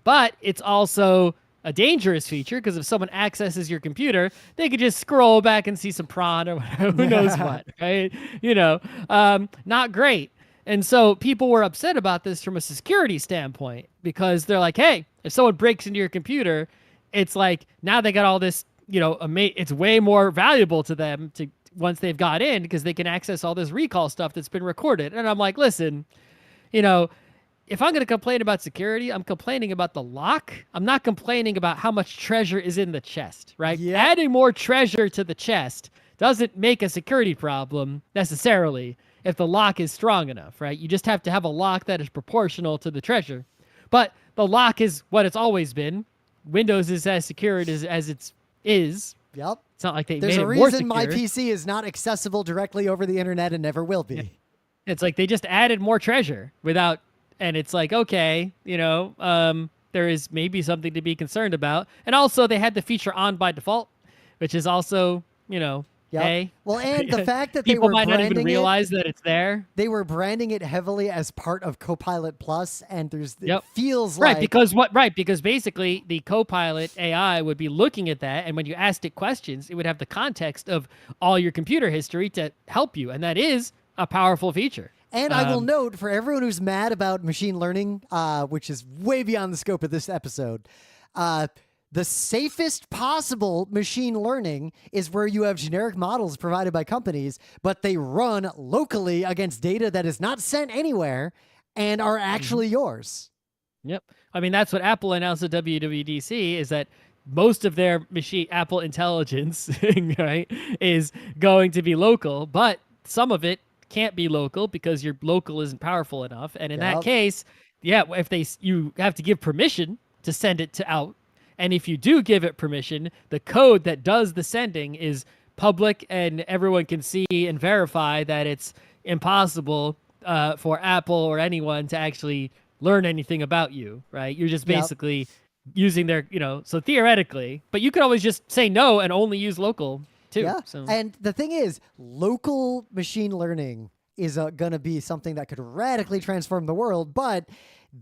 Speaker 1: But it's also a dangerous feature because if someone accesses your computer, they could just scroll back and see some prawn or who knows what, right? Not great. And so people were upset about this from a security standpoint because they're like, hey, if someone breaks into your computer, it's like now they got all this, it's way more valuable to them once they've got in because they can access all this recall stuff that's been recorded. And I'm like, listen, if I'm going to complain about security, I'm complaining about the lock. I'm not complaining about how much treasure is in the chest, right?
Speaker 2: Yeah.
Speaker 1: Adding more treasure to the chest doesn't make a security problem necessarily if the lock is strong enough, right? You just have to have a lock that is proportional to the treasure. But the lock is what it's always been. Windows is as secure as it is.
Speaker 2: Yep.
Speaker 1: It's not like they
Speaker 2: There's
Speaker 1: made
Speaker 2: a
Speaker 1: it more
Speaker 2: reason
Speaker 1: secure.
Speaker 2: my PC is not accessible directly over the internet and never will be.
Speaker 1: Yeah. It's like they just added more treasure without, and it's like, okay, there is maybe something to be concerned about. And also they had the feature on by default, which is also,
Speaker 2: Yep.
Speaker 1: hey.
Speaker 2: Well, and the fact that they
Speaker 1: People
Speaker 2: were
Speaker 1: might not even
Speaker 2: branding
Speaker 1: realize that it's there.
Speaker 2: they were branding it heavily as part of Copilot Plus, and it
Speaker 1: Yep.
Speaker 2: feels
Speaker 1: Right,
Speaker 2: like
Speaker 1: because basically the Copilot AI would be looking at that, and when you asked it questions, it would have the context of all your computer history to help you, and that is a powerful feature.
Speaker 2: And I will note, for everyone who's mad about machine learning, which is way beyond the scope of this episode, the safest possible machine learning is where you have generic models provided by companies, but they run locally against data that is not sent anywhere and are actually yours.
Speaker 1: Yep. I mean, that's what Apple announced at WWDC, is that most of their Apple Intelligence, right, is going to be local, but some of it can't be local because your local isn't powerful enough. And in that case, if you have to give permission to send it to out. And if you do give it permission, the code that does the sending is public and everyone can see and verify that it's impossible for Apple or anyone to actually learn anything about you, right? You're just basically using their, so theoretically, but you could always just say no and only use local too.
Speaker 2: Yeah.
Speaker 1: So.
Speaker 2: And the thing is, local machine learning is going to be something that could radically transform the world, but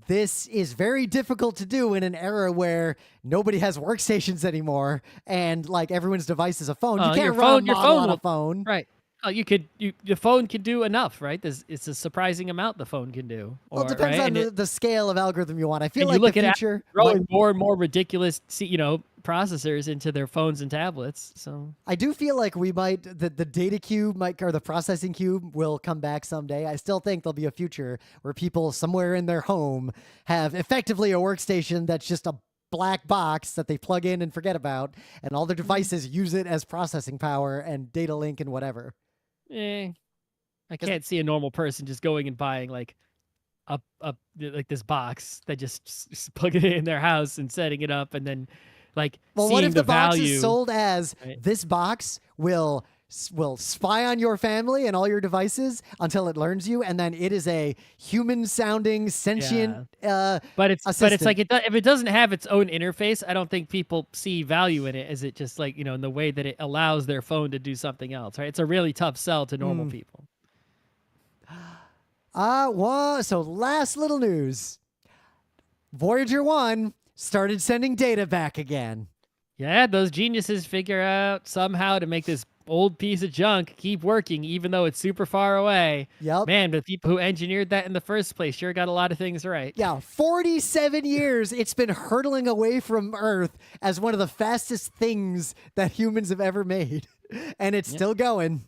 Speaker 2: this is very difficult to do in an era where nobody has workstations anymore and like everyone's device is a phone. You can't run a model on a phone.
Speaker 1: Right. Oh, your phone can do enough, right? It's a surprising amount the phone can do.
Speaker 2: Well, it depends on the scale of algorithm you want. I feel like
Speaker 1: the
Speaker 2: future
Speaker 1: growing more and more ridiculous, processors into their phones and tablets. So
Speaker 2: I do feel like the data cube or the processing cube will come back someday. I still think there'll be a future where people somewhere in their home have effectively a workstation that's just a black box that they plug in and forget about, and all their devices use it as processing power and data link and whatever.
Speaker 1: I can't see a normal person just going and buying like like this box that just plug it in their house and setting it up and then seeing
Speaker 2: what if the box
Speaker 1: value.
Speaker 2: is sold as this box will spy on your family and all your devices until it learns you, and then it is a human-sounding sentient
Speaker 1: but it's like if it doesn't have its own interface, I don't think people see value in it as it just in the way that it allows their phone to do something else, right? It's a really tough sell to normal people.
Speaker 2: So last little news. Voyager 1 started sending data back again.
Speaker 1: Yeah, those geniuses figure out somehow to make this old piece of junk keep working, even though it's super far away.
Speaker 2: Yep.
Speaker 1: Man, the people who engineered that in the first place sure got a lot of things right.
Speaker 2: Yeah, 47 years it's been hurtling away from Earth as one of the fastest things that humans have ever made. And it's still going.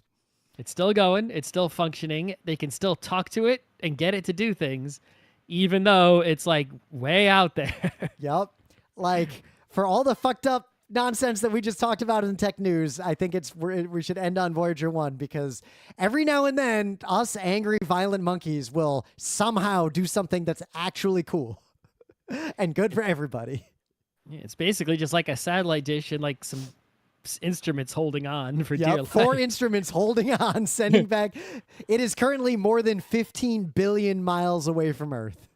Speaker 1: It's still going. It's still functioning. They can still talk to it and get it to do things, even though it's way out there.
Speaker 2: Yep. For all the fucked up nonsense that we just talked about in tech news, I think we should end on Voyager 1, because every now and then us angry, violent monkeys will somehow do something that's actually cool and good for everybody.
Speaker 1: Yeah, it's basically just like a satellite dish and some instruments holding on for dear life.
Speaker 2: 4 instruments holding on, sending back. It is currently more than 15 billion miles away from Earth.